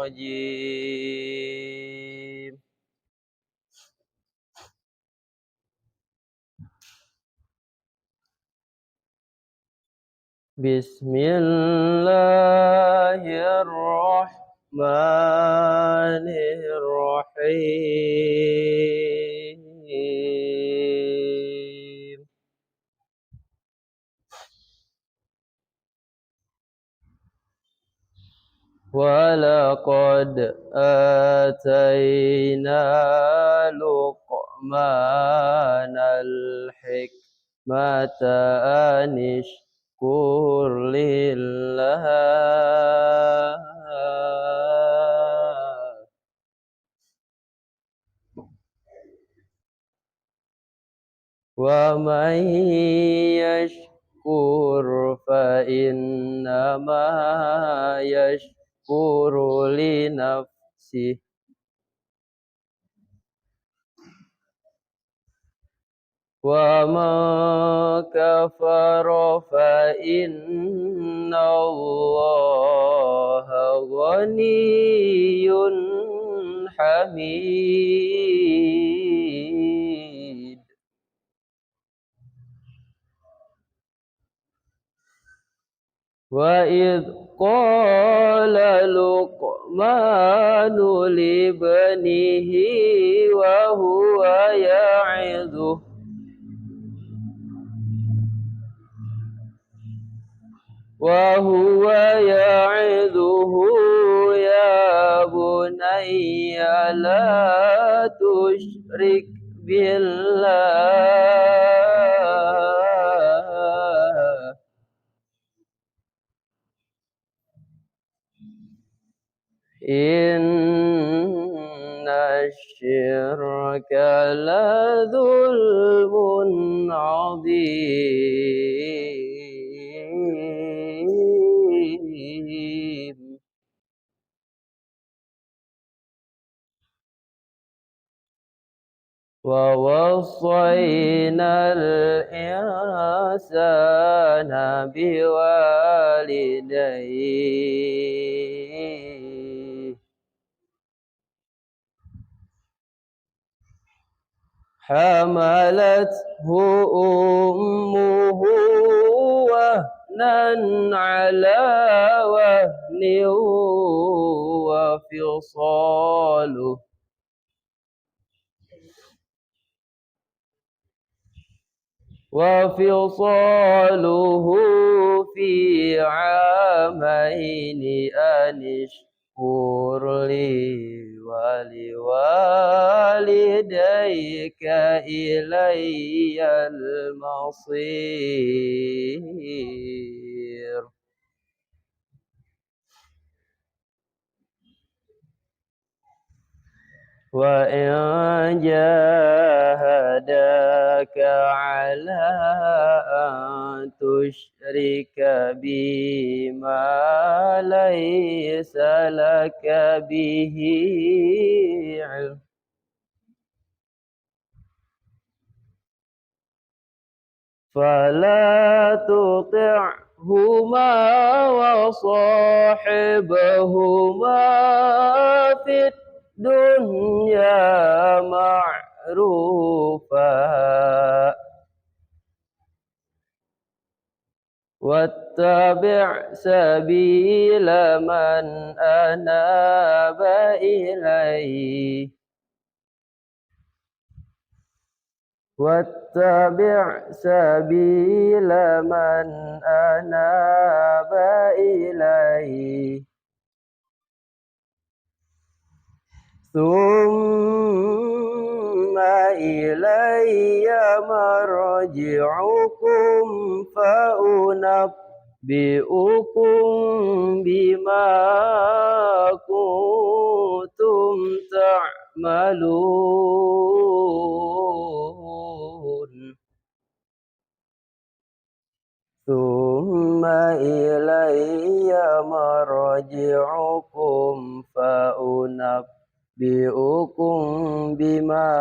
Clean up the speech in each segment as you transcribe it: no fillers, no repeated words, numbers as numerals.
الرجيم بسم الله الرحمن الرحيم ولقد آتينا لقمان الحكمة أن اشكر لله ومن يشكر فإنما يشكر لنفسه ومن كفر فإن الله غني حميد وإذ قال لقمان لابنه وهو يعظه يا بني لا تشرك بالله إن الشرك لظلم عظيم ووصينا الإنسان بوالديه حملته أمه وهنا على وهن وفصاله في عامين أن اشكر لي ولوالديك إلي المصير وإن جاهداك على أن تشرك بي ما ليس لك به علم فلا تطعهما وصاحبهما في الدنيا معروفا واتبع سبيل من أناب إلي واتبع سبيل من أناب إلي ثم إلي مرجعكم فأنبئكم بما كنتم تعملون ثم إلي مرجعكم فأنبئكم بما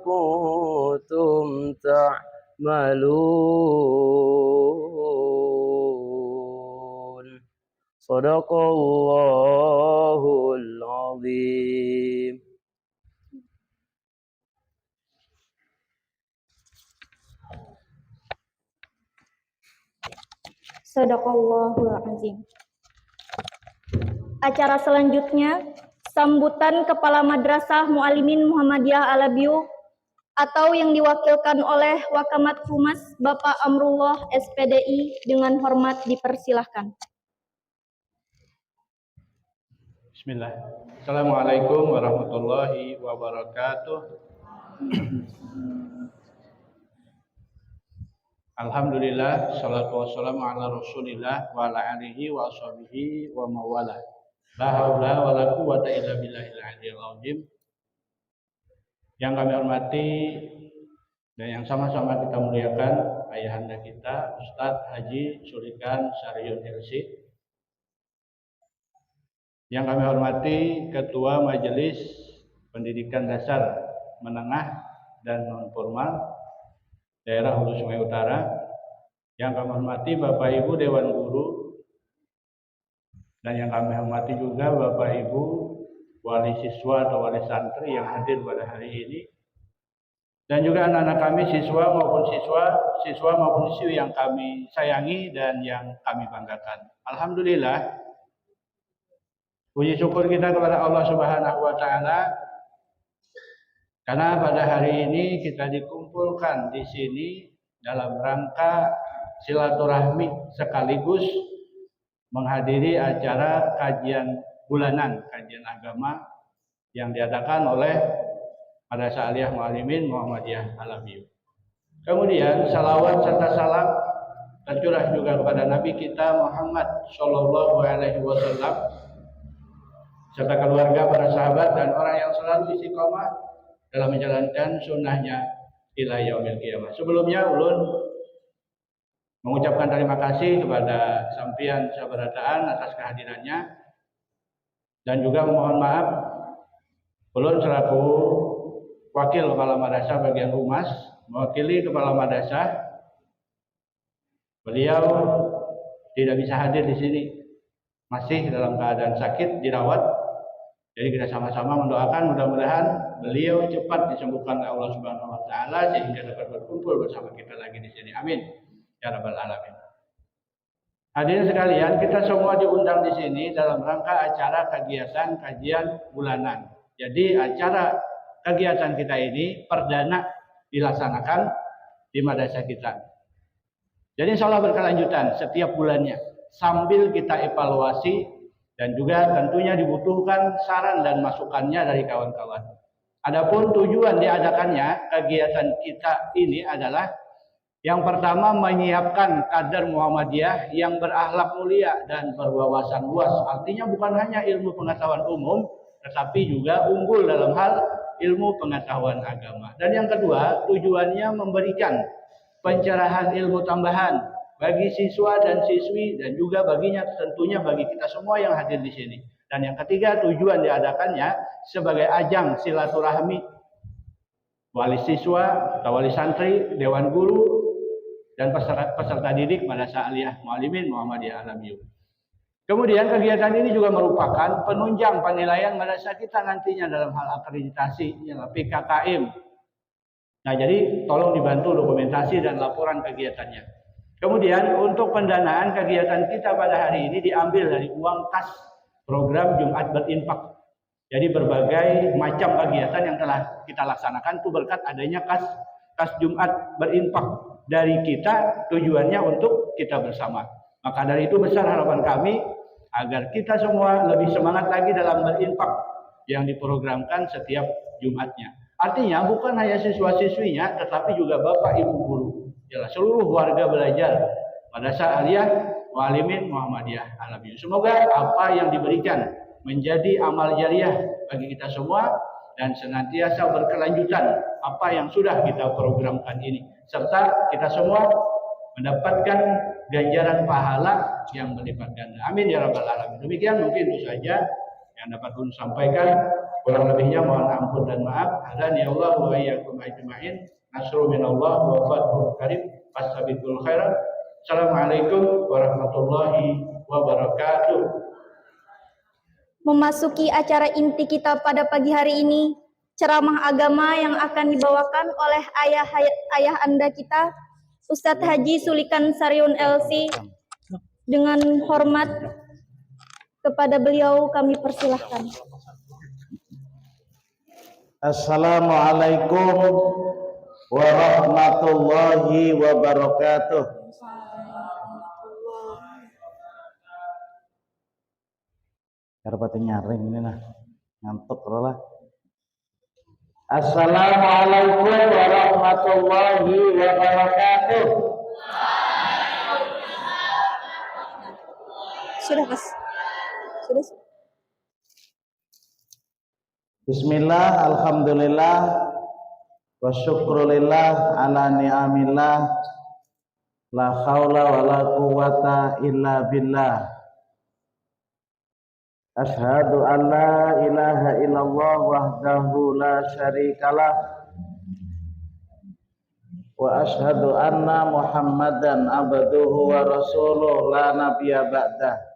كنتم تعملون Sadaqallahul azim. Sadaqallahul azim. Acara selanjutnya, sambutan Kepala Madrasah Muallimin Muhammadiyah Alabiu atau yang diwakilkan oleh Wakamat Humas Bapak Amrullah SPDI dengan hormat dipersilahkan. Bismillah. Assalamualaikum warahmatullahi wabarakatuh. Alhamdulillah, salatu wassalamu ala rasulillah wa ala alihi wa ashabihi wa mawala. La haula wa la quwata illa billahil aliyyil azim. Yang kami hormati dan yang sama-sama kita muliakan ayahanda kita Ustadz Haji Sulikan Syariun LC. Yang kami hormati Ketua Majelis Pendidikan Dasar Menengah dan Non-Formal Daerah Hulu Sungai Utara. Yang kami hormati Bapak Ibu Dewan Guru, dan yang kami hormati juga Bapak Ibu wali siswa atau wali santri yang hadir pada hari ini, dan juga anak-anak kami siswa maupun siswi yang kami sayangi dan yang kami banggakan. Alhamdulillah, puji syukur kita kepada Allah Subhanahu wa taala karena pada hari ini kita dikumpulkan di sini dalam rangka silaturahmi sekaligus menghadiri acara kajian bulanan, kajian agama yang diadakan oleh Madrasah Aliyah Muallimin Muhammadiyah Alabiu. Kemudian salawat serta salam tercurah juga kepada Nabi kita Muhammad Shallallahu Alaihi Wasallam serta keluarga, para sahabat dan orang yang selalu istiqomah dalam menjalankan sunnahnya ila yaumil qiyamah. Sebelumnya ulun mengucapkan terima kasih kepada sampian sabarataan atas kehadirannya, dan juga memohon maaf ulun selaku wakil Kepala Madrasah bagian humas mewakili Kepala Madrasah, beliau tidak bisa hadir di sini, masih dalam keadaan sakit dirawat. Jadi kita sama-sama mendoakan mudah-mudahan beliau cepat disembuhkan oleh Allah Subhanahu wa taala sehingga dapat berkumpul bersama kita lagi di sini. Amin ya rabbal alamin. Hadirin sekalian, kita semua diundang di sini dalam rangka acara kegiatan kajian bulanan. Jadi acara kegiatan kita ini perdana dilaksanakan di madrasah kita. Jadi insya Allah berkelanjutan setiap bulannya sambil kita evaluasi, dan juga tentunya dibutuhkan saran dan masukannya dari kawan-kawan. Adapun tujuan diadakannya kegiatan kita ini adalah yang pertama, menyiapkan kader Muhammadiyah yang berakhlak mulia dan berwawasan luas. Artinya bukan hanya ilmu pengetahuan umum, tetapi juga unggul dalam hal ilmu pengetahuan agama. Dan yang kedua, tujuannya memberikan pencerahan ilmu tambahan bagi siswa dan siswi, dan juga baginya tentunya bagi kita semua yang hadir di sini. Dan yang ketiga, tujuan diadakannya sebagai ajang silaturahmi wali siswa atau wali santri, dewan guru, dan peserta didik Madrasah Aliyah Muallimin Muhammadiyah Alabiu. Kemudian kegiatan ini juga merupakan penunjang penilaian madrasah kita nantinya dalam hal akreditasi PKKM. Nah, jadi tolong dibantu dokumentasi dan laporan kegiatannya. Kemudian untuk pendanaan kegiatan kita pada hari ini diambil dari uang kas program Jumat Berinfak. Jadi berbagai macam kegiatan yang telah kita laksanakan itu berkat adanya kas Jumat Berinfak dari kita, tujuannya untuk kita bersama. Maka dari itu besar harapan kami agar kita semua lebih semangat lagi dalam berinfak yang diprogramkan setiap Jumatnya. Artinya bukan hanya siswa-siswinya, tetapi juga Bapak Ibu guru, jelas seluruh warga belajar Madrasah Aliyah Muallimin Muhammadiyah Alabiu. Semoga apa yang diberikan menjadi amal jariah bagi kita semua dan senantiasa berkelanjutan apa yang sudah kita programkan ini, serta kita semua mendapatkan ganjaran pahala yang berlipat ganda. Amin ya rabbal alamin. Demikian mungkin itu saja yang dapat pun sampaikan. Kurang lebihnya mohon ampun dan maaf. Hadani Allah wa iyyakum ajmain. Nasrul minallah wa fathul karim. Fastabiqul khairat. Assalamualaikum warahmatullahi wabarakatuh. Memasuki acara inti kita pada pagi hari ini, ceramah agama yang akan dibawakan oleh ayah anda kita, Ustadz Haji Sulikan Sariun LC. Dengan hormat kepada beliau kami persilahkan. Assalamualaikum warahmatullahi wabarakatuh. Karepate nyaring ini nah ngantuk lah. Assalamualaikum warahmatullahi wabarakatuh. Sudah Mas. Sudah. Bismillah, alhamdulillah, wa syukrulillah ala ni'amillah, la haula wa la quwata illa billah. Ashhadu an la ilaha illallah wahdahu la syarikalah, wa ashhadu anna Muhammadan abduhu wa rasuluh la nabiyya ba'dah.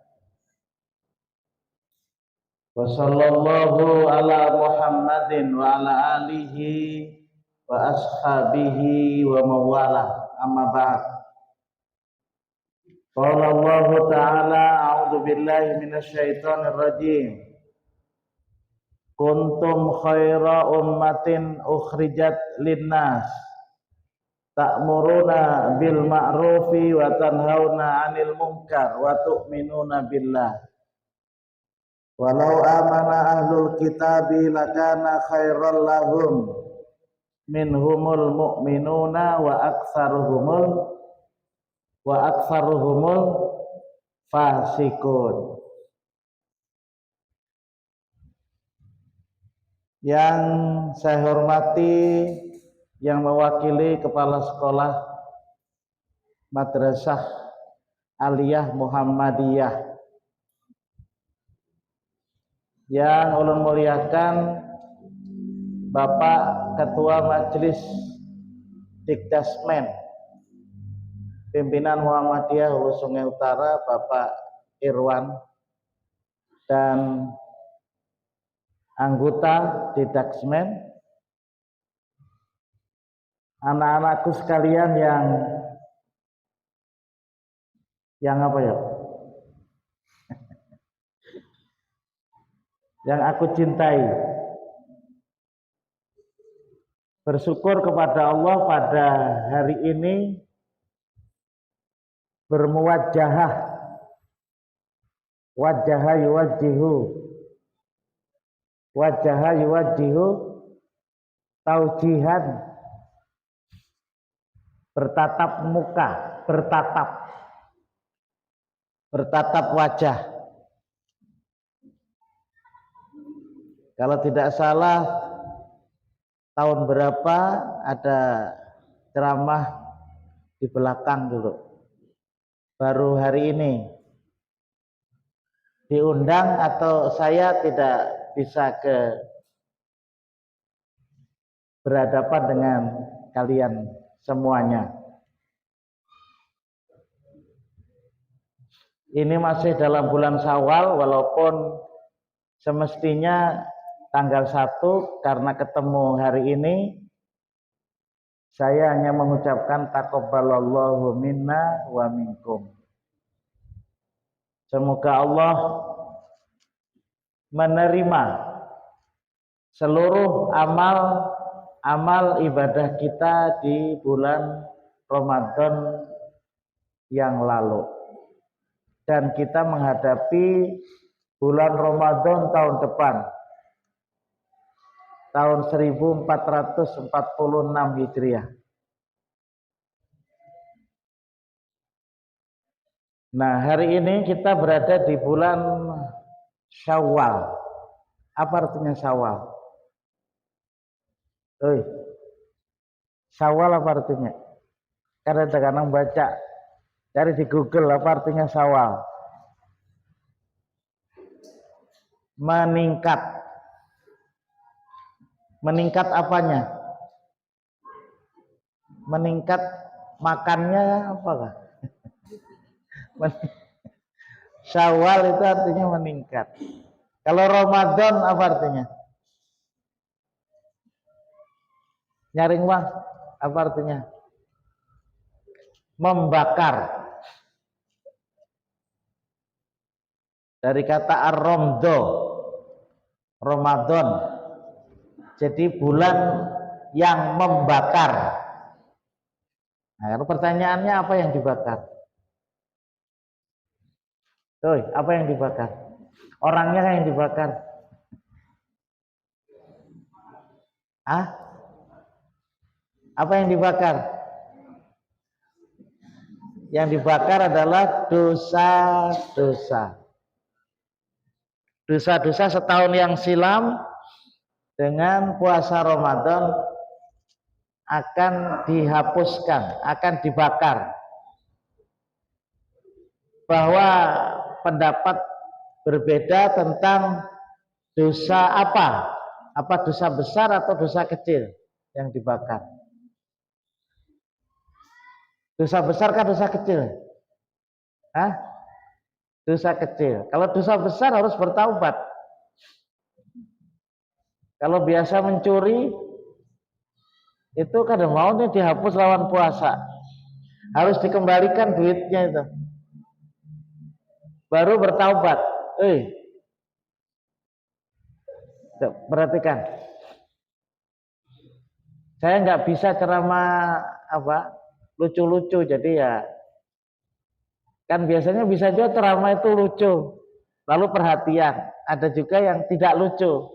Wa sallallahu ala Muhammadin wa ala alihi wa ashabihi wa mawala, amma ba'd. Qala Allah ta'ala, a'udzu billahi minasyaitonir rajim. Kuntum khaira ummatin ukhrijat linnas ta'muruna bil ma'rufi wa tanhauna 'anil munkar wa tu'minuna billah. Walau amana ahlul kitabi lakana khairal lahum minhumul mu'minuna wa aktsaruhumul fasikun. Yang saya hormati, yang mewakili Kepala Sekolah Madrasah Aliyah Muhammadiyah, yang ulun muliakan Bapak Ketua Majelis Dikdasmen Pimpinan Muhammadiyah Hulu Sungai Utara, Bapak Irwan, dan anggota Dikdasmen, anak-anakku sekalian yang apa ya? Yang aku cintai. Bersyukur kepada Allah pada hari ini bermuwajahah, wajaha yuwajjihu taujihan, bertatap muka, bertatap wajah. Kalau tidak salah tahun berapa ada ceramah di belakang dulu. Baru hari ini diundang atau saya tidak bisa berhadapan dengan kalian semuanya. Ini masih dalam bulan Syawal, walaupun semestinya tanggal 1, karena ketemu hari ini, saya hanya mengucapkan taqabbalallahu minna wa minkum. Semoga Allah menerima seluruh amal ibadah kita di bulan Ramadan yang lalu. Dan kita menghadapi bulan Ramadan tahun depan, tahun 1446 Hijriah. Nah, hari ini kita berada di bulan Syawal. Apa artinya Syawal? Syawal apa artinya? Karena kadang baca, cari di Google apa artinya Syawal. Meningkat. Meningkat apanya? Meningkat makannya apakah? Syawal itu artinya meningkat. Kalau Ramadan apa artinya? Nyaring Bang, apa artinya? Membakar. Dari kata ar-ramdo, Ramadan. Jadi bulan yang membakar. Nah, kalau pertanyaannya apa yang dibakar? Tuh, apa yang dibakar? Orangnya yang dibakar. Ah? Apa yang dibakar? Yang dibakar adalah dosa-dosa. Dosa-dosa setahun yang silam dengan puasa Ramadan akan dihapuskan, akan dibakar. Bahwa pendapat berbeda tentang dosa apa? Apa dosa besar atau dosa kecil yang dibakar? Dosa besar kan dosa kecil? Hah? Dosa kecil. Kalau dosa besar harus bertaubat. Kalau biasa mencuri, itu kadang maunya dihapus lawan puasa. Harus dikembalikan duitnya itu. Baru bertaubat. Perhatikan. Saya nggak bisa ceramah lucu-lucu, jadi ya kan biasanya bisa juga ceramah itu lucu, lalu perhatian. Ada juga yang tidak lucu.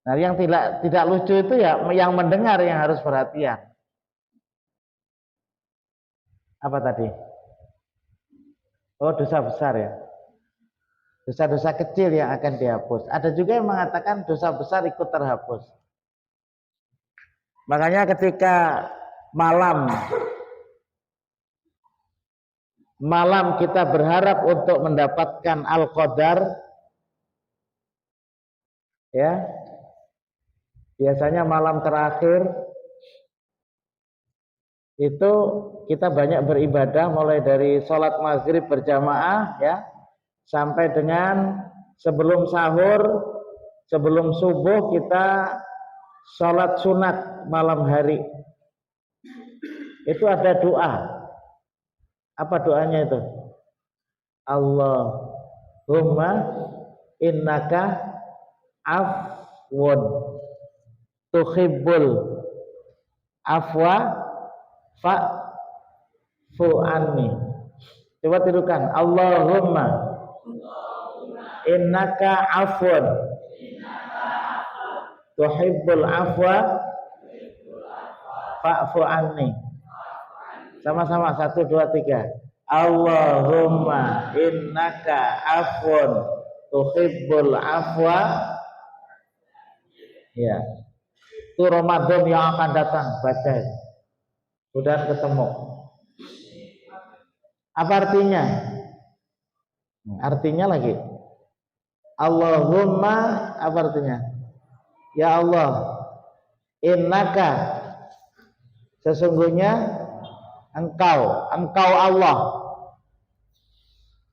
Nah, yang tidak lucu itu ya yang mendengar yang harus perhatian. Apa tadi? Oh, dosa besar ya. Dosa-dosa kecil yang akan dihapus. Ada juga yang mengatakan dosa besar ikut terhapus. Makanya ketika malam kita berharap untuk mendapatkan al-qadar, ya, biasanya malam terakhir itu kita banyak beribadah, mulai dari sholat maghrib berjamaah, ya, sampai dengan sebelum sahur, sebelum subuh kita sholat sunat malam hari. Itu ada doa. Apa doanya itu? Allahumma innaka afwun tuhibbul afwa fa'fu anni. Coba tirukan. Allahumma innaka afwun tuhibbul afwa fa'fu anni. Sama-sama, 1, 2, 3. Allahumma innaka afwun tuhibbul afwa. Ya, itu Ramadan yang akan datang, baca. Sudah ketemu. Apa artinya? Artinya lagi. Allahumma, apa artinya? Ya Allah, innaka, sesungguhnya engkau Allah.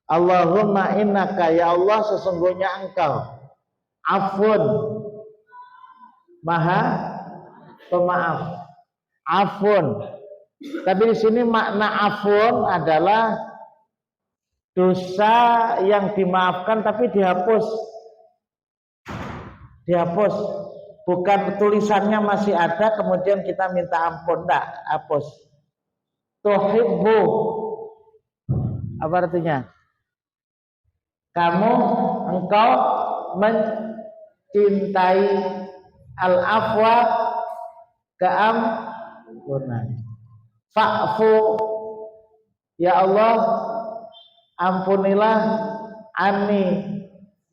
Allahumma innaka, ya Allah, sesungguhnya engkau afun, maha pemaaf. Afun. Tapi di sini makna afun adalah dosa yang dimaafkan tapi dihapus. Dihapus. Bukan tulisannya masih ada kemudian kita minta ampun, enggak, hapus. Tuhibbu, apa artinya? Engkau mencintai al-afwa, keampunan. Fa'fu, ya Allah, ampunilah anni,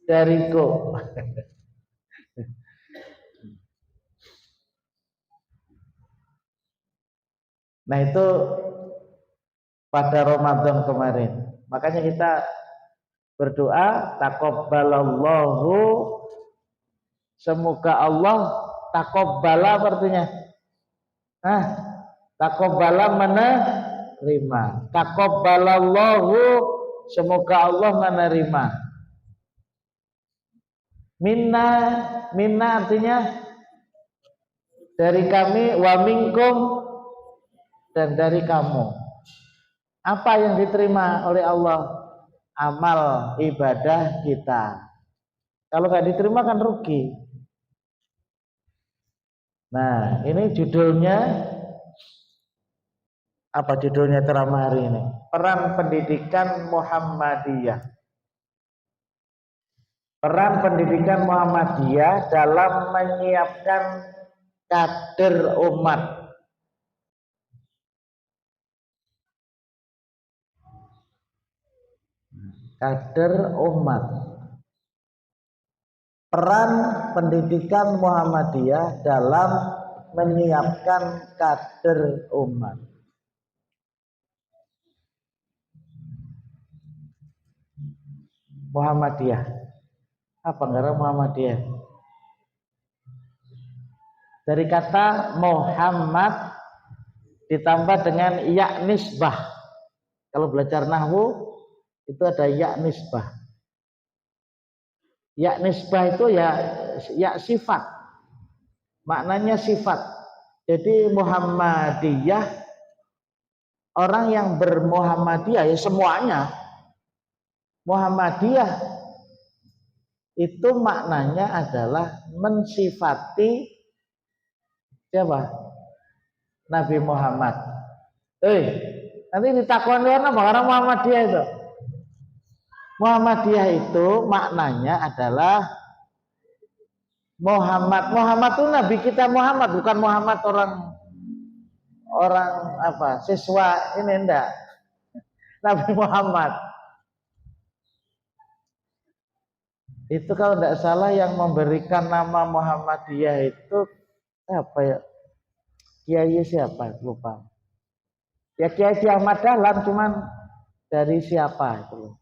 dariku. Nah, itu pada Ramadan kemarin. Makanya kita berdoa, taqabbalallahu, semoga Allah taqabbala artinya. Taqabbala menerima. Taqabbalallahu, semoga Allah menerima. Minna artinya dari kami, wa minkum dan dari kamu. Apa yang diterima oleh Allah? Amal ibadah kita. Kalau nggak diterima kan rugi. Nah, ini judulnya apa judulnya ceramah hari ini? Peran pendidikan Muhammadiyah. Peran pendidikan Muhammadiyah dalam menyiapkan kader umat. Kader umat. Peran pendidikan Muhammadiyah dalam menyiapkan kader umat. Muhammadiyah. Apa negara Muhammadiyah? Dari kata Muhammad ditambah dengan ya nisbah. Kalau belajar nahwu itu ada ya nisbah. Ya nisbah itu ya sifat. Maknanya sifat. Jadi Muhammadiyah, orang yang bermuhammadiyah ya semuanya. Muhammadiyah itu maknanya adalah mensifati siapa? Nabi Muhammad. Nanti ditakoni apa orang Muhammadiyah itu? Muhammadiyah itu maknanya adalah Muhammad. Muhammad itu Nabi kita Muhammad, bukan Muhammad orang apa? Siswa ini enggak. Nabi Muhammad. Itu kalau tidak salah yang memberikan nama Muhammadiyah itu apa ya? Kiai siapa? Lupa. Ya Kiai Ahmad Dahlan, cuman dari siapa itu loh.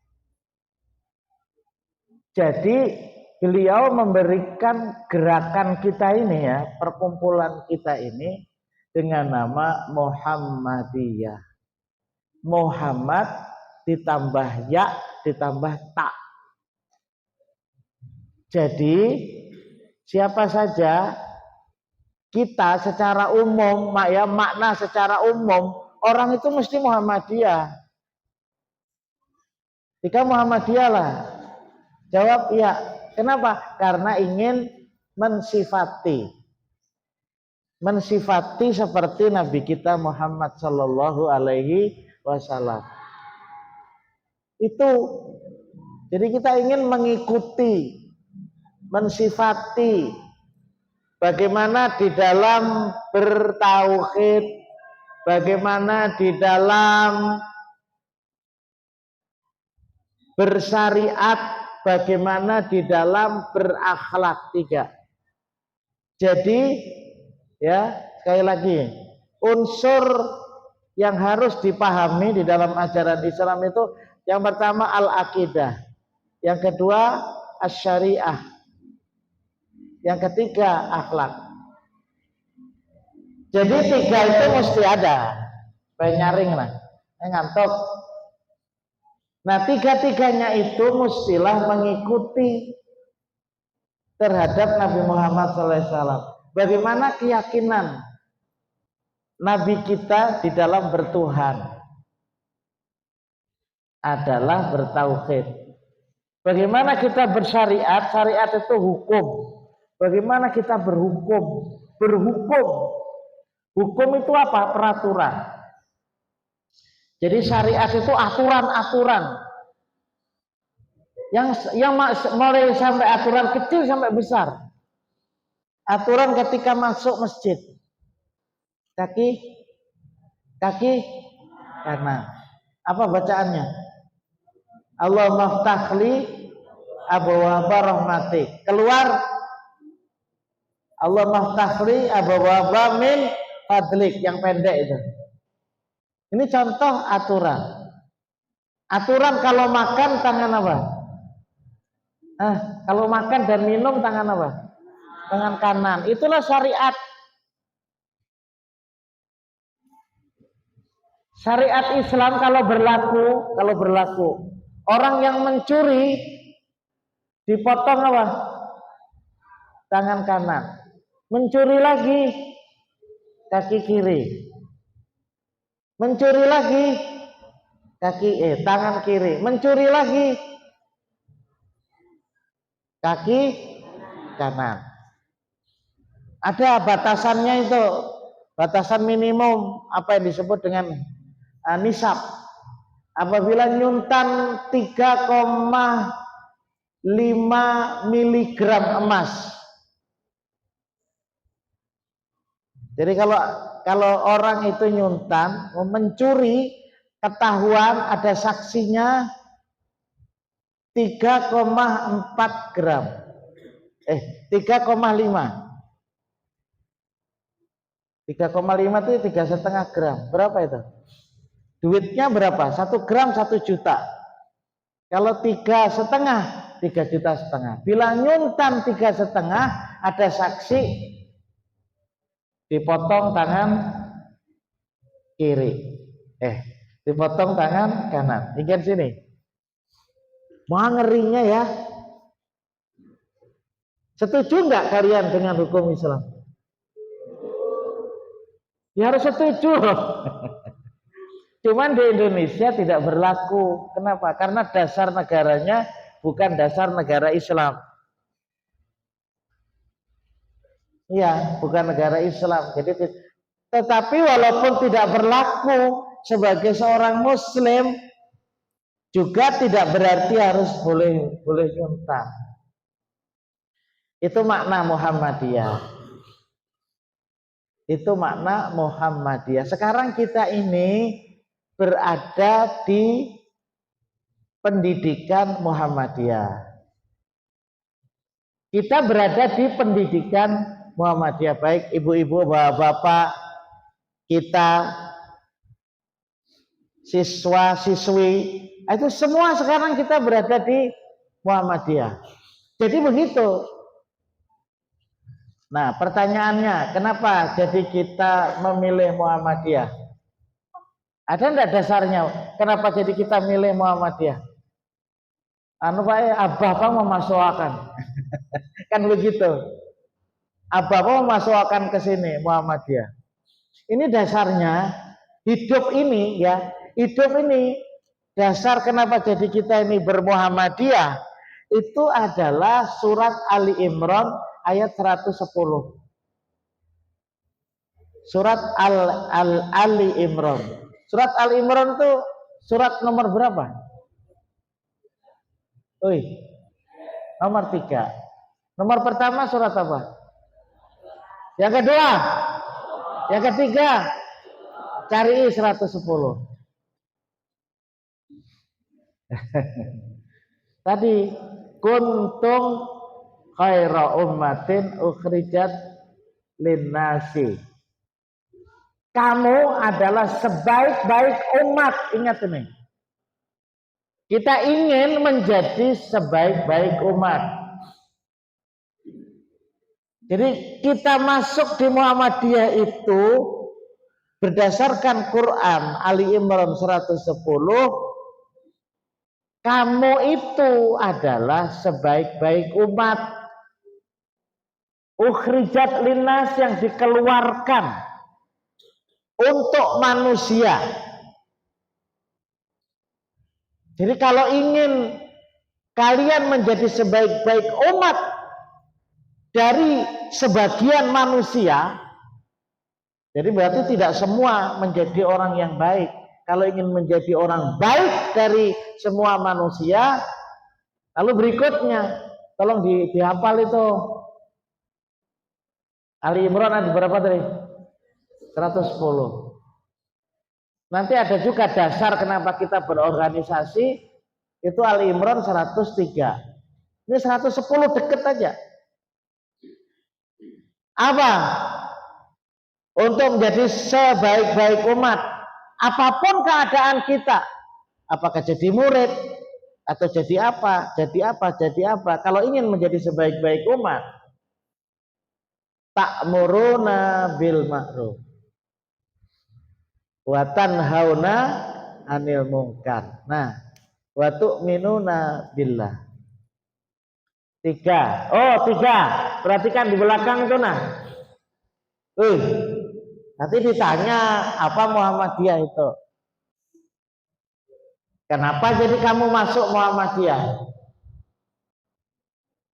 Jadi beliau memberikan gerakan kita ini ya, perkumpulan kita ini dengan nama Muhammadiyah. Muhammad ditambah ya ditambah tak. Jadi siapa saja kita secara umum, makna secara umum orang itu mesti Muhammadiyah. Jika Muhammadiyah lah, jawab iya. Kenapa? Karena ingin mensifati seperti Nabi kita Muhammad Sallallahu Alaihi Wasallam. Itu. Jadi kita ingin mengikuti, mensifati bagaimana di dalam bertauhid, bagaimana di dalam bersyariat, bagaimana di dalam berakhlak. 3. Jadi ya sekali lagi unsur yang harus dipahami di dalam ajaran Islam itu yang pertama al-aqidah, yang kedua asy-syariah, yang ketiga akhlak. Jadi 3 itu mesti ada. Penyaring lah, ngantuk. Nah 3-tiganya itu mestilah mengikuti terhadap Nabi Muhammad SAW. Bagaimana keyakinan Nabi kita di dalam bertuhan adalah bertauhid. Bagaimana kita bersyariat, syariat itu hukum. Bagaimana kita berhukum, hukum itu apa? Peraturan. Jadi syariat itu aturan-aturan yang mulai sampai aturan kecil sampai besar. Aturan ketika masuk masjid, kaki kanan. Apa bacaannya? Allahumma ftahli abwaaba rahmatik. Keluar Allahumma ftahli abwaaba min fadlik, yang pendek itu. Ini contoh aturan. Aturan kalau makan tangan apa? Kalau makan dan minum tangan apa? Tangan kanan. Itulah syariat. Syariat Islam kalau berlaku, Orang yang mencuri dipotong apa? Tangan kanan. Mencuri lagi kaki kiri. Mencuri lagi tangan kiri. Mencuri lagi kaki kanan. Ada batasannya itu, batasan minimum apa yang disebut dengan nisab. Apabila nyuntan 3,5 miligram emas. Jadi kalau orang itu nyuntan, mencuri, ketahuan ada saksinya 3,4 gram. 3,5. 3,5 itu 3,5 gram. Berapa itu? Duitnya berapa? 1 gram 1 juta. Kalau 3,5, 3,5 juta. Bila nyuntan 3,5, ada saksi, dipotong tangan kiri. Dipotong tangan kanan. Ingat sini. Wah, ngerinya ya. Setuju nggak kalian dengan hukum Islam? Ya harus setuju. Cuman di Indonesia tidak berlaku. Kenapa? Karena dasar negaranya bukan dasar negara Islam. Iya, bukan negara Islam. Jadi, tetapi walaupun tidak berlaku sebagai seorang Muslim, juga tidak berarti harus boleh nyuntan. Itu makna Muhammadiyah. Itu makna Muhammadiyah. Sekarang kita ini berada di pendidikan Muhammadiyah. Kita berada di pendidikan Muhammadiyah, baik ibu-ibu, bapak-bapak, kita siswa-siswi, itu semua sekarang kita berada di Muhammadiyah. Jadi begitu. Nah, pertanyaannya, kenapa jadi kita memilih Muhammadiyah? Ada enggak dasarnya? Kenapa jadi kita milih Muhammadiyah? Pak, abah apa memasukkan? Kan begitu. Abah apa memasukkan ke sini Muhammadiyah? Ini dasarnya hidup ini ya, hidup ini dasar kenapa jadi kita ini bermuhammadiyah itu adalah surat Ali Imran ayat 110. Surat Ali Imran. Surat Ali Imran itu surat nomor berapa? Nomor 3. Nomor pertama surat apa? Yang kedua? Yang ketiga? Cari 110. Tadi kuntum khaira ummatin ukhrijat linnasi. Kamu adalah sebaik-baik umat. Ingat ini. Kita ingin menjadi sebaik-baik umat. Jadi kita masuk di Muhammadiyah itu berdasarkan Quran Ali Imran 110. Kamu itu adalah sebaik-baik umat. Ukhrijat linnas yang dikeluarkan untuk manusia. Jadi kalau ingin kalian menjadi sebaik-baik umat dari sebagian manusia, jadi berarti tidak semua menjadi orang yang baik. Kalau ingin menjadi orang baik dari semua manusia, lalu berikutnya, tolong dihafal itu. Ali Imran ada berapa tadi? 110. Nanti ada juga dasar kenapa kita berorganisasi, itu Ali Imran 103. Ini 110 deket aja. Apa? Untuk menjadi sebaik-baik umat, apapun keadaan kita, apakah jadi murid atau jadi apa, kalau ingin menjadi sebaik-baik umat, ta'muruna bil ma'ruf wa tanhauna 'anil munkar. Nah, wa tu'minuna billah. 3. Oh, 3. Perhatikan di belakang itu nah. Nanti ditanya apa Muhammadiyah itu. Kenapa jadi kamu masuk Muhammadiyah?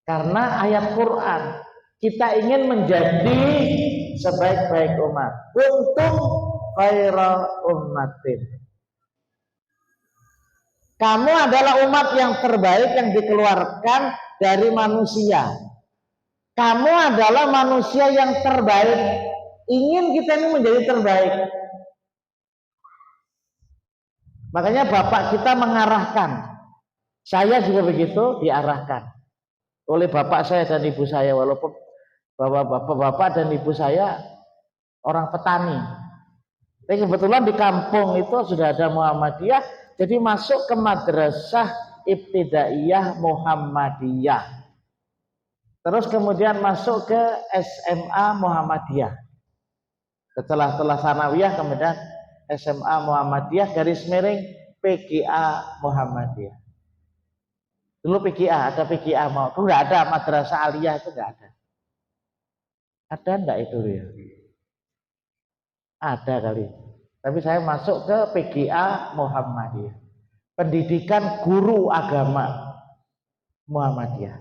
Karena ayat Quran. Kita ingin menjadi sebaik-baik umat. Kuntum khairal ummatin. Kamu adalah umat yang terbaik yang dikeluarkan dari manusia. Kamu adalah manusia yang terbaik. Ingin kita ini menjadi terbaik. Makanya bapak kita mengarahkan. Saya juga begitu diarahkan oleh bapak saya dan ibu saya, walaupun bapak dan ibu saya orang petani. Tapi kebetulan di kampung itu sudah ada Muhammadiyah, jadi masuk ke madrasah Ibtidaiyah Muhammadiyah. Terus kemudian masuk ke SMA Muhammadiyah. Setelah sanawiyah kemudian SMA Muhammadiyah / PGA Muhammadiyah. Dulu PGA, ada PGA mau. Itu enggak ada madrasah aliyah, itu enggak ada. Ada enggak itu ya? Ada kali. Tapi saya masuk ke PGA Muhammadiyah. Pendidikan guru agama Muhammadiyah.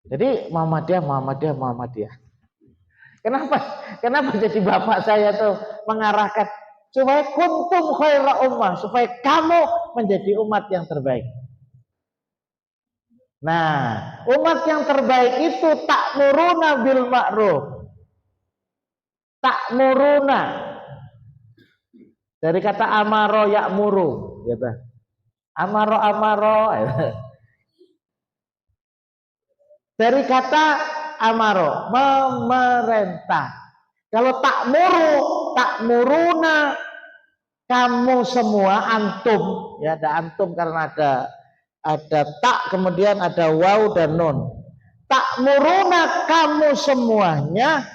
Jadi Muhammadiyah. Kenapa jadi bapak saya tuh mengarahkan supaya kuntum khairal ummah, supaya kamu menjadi umat yang terbaik. Nah, umat yang terbaik itu ta'muruna bil ma'ruf. Ta'muruna dari kata amaro ya'muru, gitu. Amaro. Dari kata amaro, memerintah. Kalau ta'muruna, kamu semua, antum, ya ada antum karena ada tak, kemudian ada waw dan nun. Ta'muruna, kamu semuanya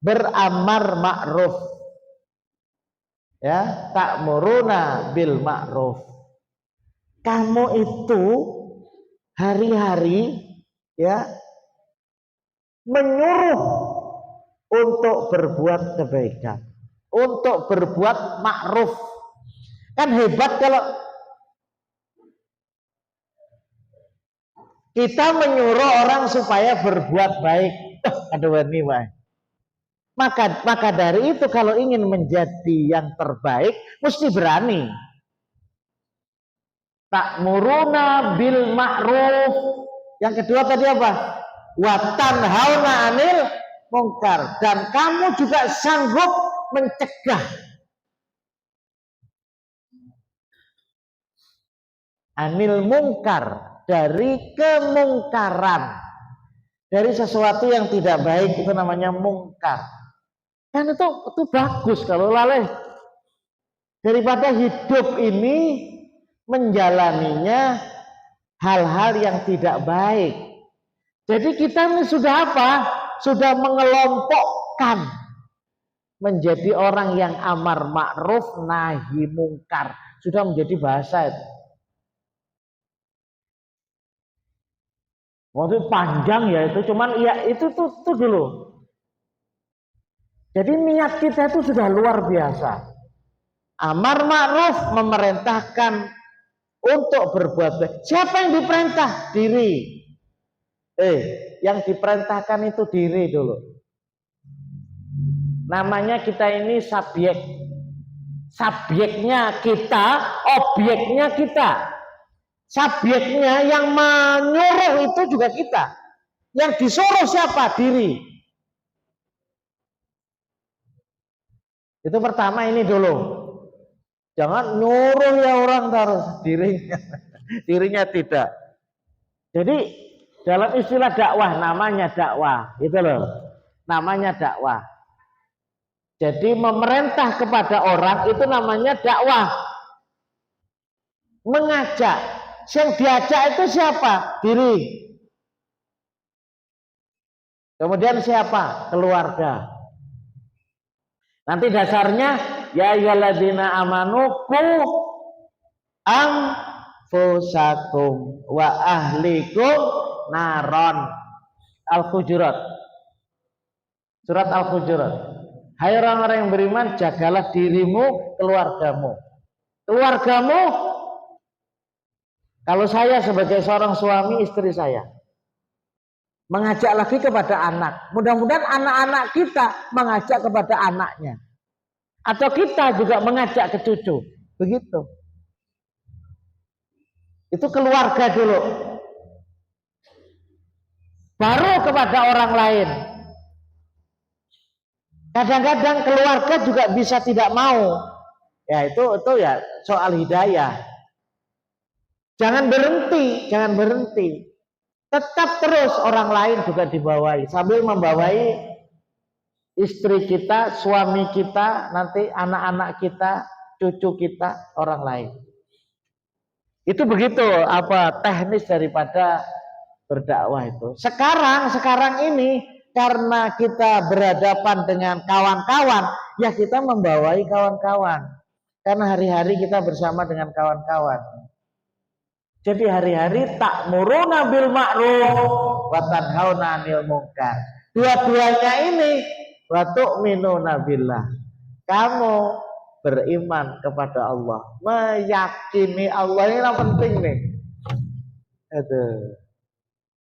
beramar ma'ruf. Ya, ta'muruna bil ma'ruf. Kamu itu hari-hari ya menyuruh untuk berbuat kebaikan, untuk berbuat ma'ruf. Kan hebat kalau kita menyuruh orang supaya berbuat baik. Aduh ini Pak. Maka dari itu kalau ingin menjadi yang terbaik mesti berani. Ta'muruna bil ma'ruf. Yang kedua tadi apa? Wa tanhauna 'anil munkar. Dan kamu juga sanggup mencegah anil munkar, dari kemungkaran, dari sesuatu yang tidak baik, itu namanya mungkar. Kan itu bagus kalau laleh daripada hidup ini menjalaninya hal-hal yang tidak baik. Jadi kita ini sudah apa? Sudah mengelompokkan menjadi orang yang amar ma'ruf nahi mungkar. Sudah menjadi bahasa itu. Waktu panjang ya itu, cuman ya itu tuh dulu. Jadi niat kita itu sudah luar biasa. Amar ma'ruf, memerintahkan untuk berbuat baik. Siapa yang diperintah? Diri. Yang diperintahkan itu diri dulu. Namanya kita ini subjek. Subjeknya kita, objeknya kita. Subjeknya yang menyuruh itu juga kita. Yang disuruh siapa? Diri. Itu pertama ini dulu. Jangan nyuruh ya orang terus dirinya tidak. Jadi dalam istilah dakwah namanya dakwah, itu loh. Namanya dakwah. Jadi memerintah kepada orang itu namanya dakwah. Mengajak. Yang diajak itu siapa? Diri. Kemudian siapa? Keluarga. Nanti dasarnya ya ayyuhalladzina amanu qu anfusakum wa ahlikum naron. Al-Hujurat. Surat Al-Hujurat. Hai orang-orang yang beriman, jagalah dirimu, keluargamu. Keluargamu, kalau saya sebagai seorang suami, istri saya mengajak lagi kepada anak. Mudah-mudahan anak-anak kita mengajak kepada anaknya. Atau kita juga mengajak ke cucu. Begitu. Itu keluarga dulu. Baru kepada orang lain. Kadang-kadang keluarga juga bisa tidak mau. Ya itu ya soal hidayah. Jangan berhenti. Tetap terus orang lain juga dibawahi. Sambil membawai istri kita, suami kita, nanti anak-anak kita, cucu kita, orang lain. Itu begitu teknis daripada berdakwah itu. Sekarang ini karena kita berhadapan dengan kawan-kawan, ya kita membawai kawan-kawan. Karena hari-hari kita bersama dengan kawan-kawan. Jadi hari-hari ta'muruna bil ma'ruf wa tanhauna 'anil munkar. Dua-duanya ini wa tu'minuna billah. Kamu beriman kepada Allah, meyakini Allah, ini yang penting nih.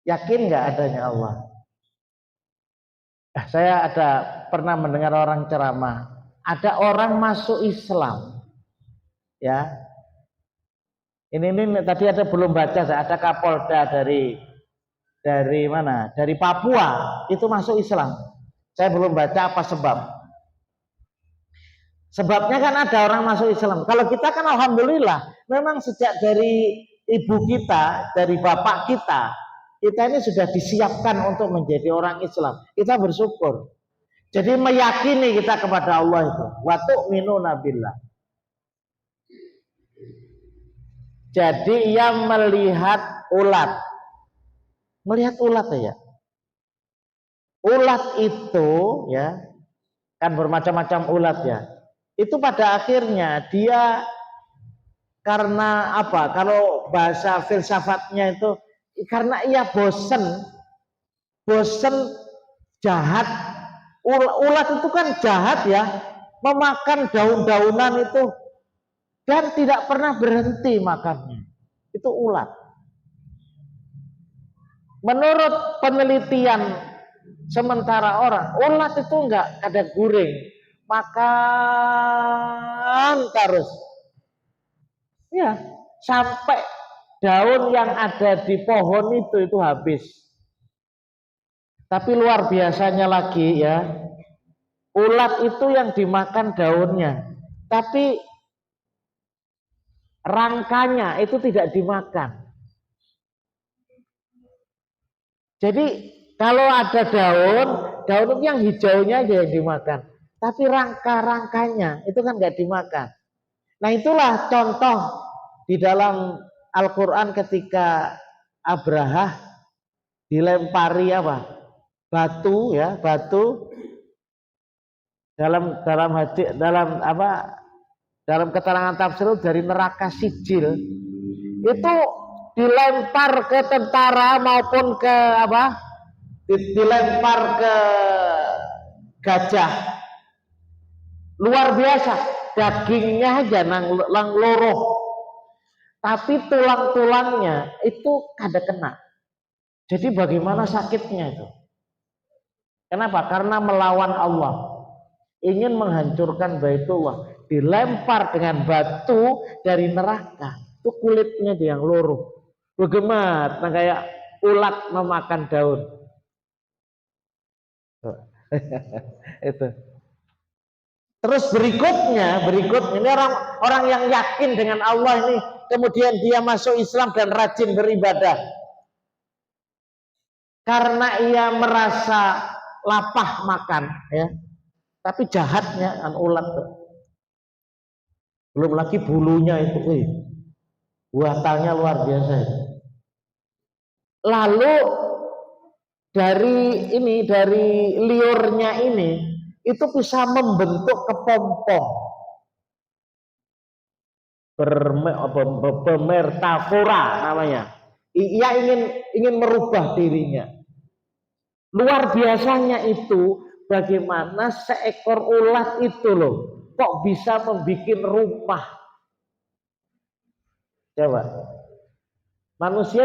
Yakin nggak adanya Allah? Saya pernah mendengar orang ceramah, ada orang masuk Islam, ya. Ini tadi belum baca, ada Kapolda dari mana? Dari Papua itu masuk Islam. Saya belum baca apa sebab. Sebabnya kan ada orang masuk Islam. Kalau kita kan alhamdulillah, memang sejak dari ibu kita, dari bapak kita ini sudah disiapkan untuk menjadi orang Islam. Kita bersyukur. Jadi meyakini kita kepada Allah itu. Wa tu'minuna billah. Jadi ia melihat ulat. Melihat ulat ya. Ulat itu ya kan bermacam-macam ulat ya. Itu pada akhirnya dia karena apa? Kalau bahasa filsafatnya itu karena ia bosen jahat. Ulat itu kan jahat ya, memakan daun-daunan itu dan tidak pernah berhenti makannya. Itu ulat. Menurut penelitian sementara orang, ulat itu enggak ada guring, makan terus. Ya, sampai daun yang ada di pohon itu habis. Tapi luar biasanya lagi ya, ulat itu yang dimakan daunnya, tapi rangkanya itu tidak dimakan. Jadi kalau ada daun itu yang hijaunya aja yang dimakan, tapi rangka-rangkanya itu kan nggak dimakan. Nah itulah contoh di dalam Al-Quran ketika Abrahah dilempari batu dalam keterangan tafsir dari neraka Sijil itu dilempar ke tentara maupun ke dilempar ke gajah, luar biasa, dagingnya aja nang loroh, tapi tulang-tulangnya itu kada kena. Jadi bagaimana sakitnya itu? Kenapa? Karena melawan Allah, ingin menghancurkan Baitullah, dilempar dengan batu dari neraka, itu kulitnya yang luruh, bagaimana kayak ulat memakan daun. Itu. Terus berikutnya ini orang yang yakin dengan Allah ini, kemudian dia masuk Islam dan rajin beribadah karena ia merasa lapah makan ya. Tapi jahatnya kan ulat tuh. Belum lagi bulunya itu, buatannya luar biasa. Lalu dari liurnya ini itu bisa membentuk kepompong. Bermetafora namanya. Ia ingin merubah dirinya. Luar biasanya itu bagaimana seekor ulat itu loh kok bisa membuat rumah. Coba. Manusia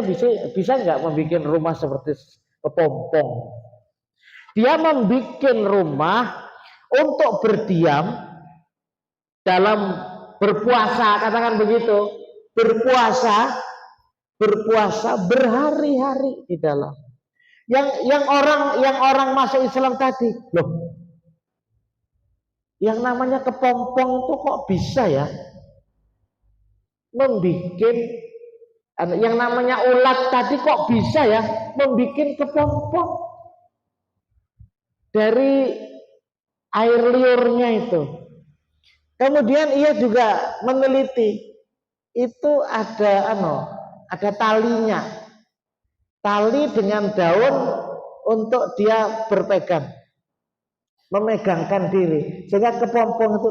bisa nggak membuat rumah seperti kepompong? Dia membuat rumah untuk berdiam dalam berpuasa, katakan begitu, berpuasa berhari-hari di dalam. Yang orang masuk Islam tadi, loh, yang namanya kepompong itu kok bisa ya membuat, yang namanya ulat tadi kok bisa ya membuat kepompong dari air liurnya itu. Kemudian ia juga meneliti itu ada talinya, tali dengan daun untuk dia berpegang, memegangkan diri sehingga kepompong itu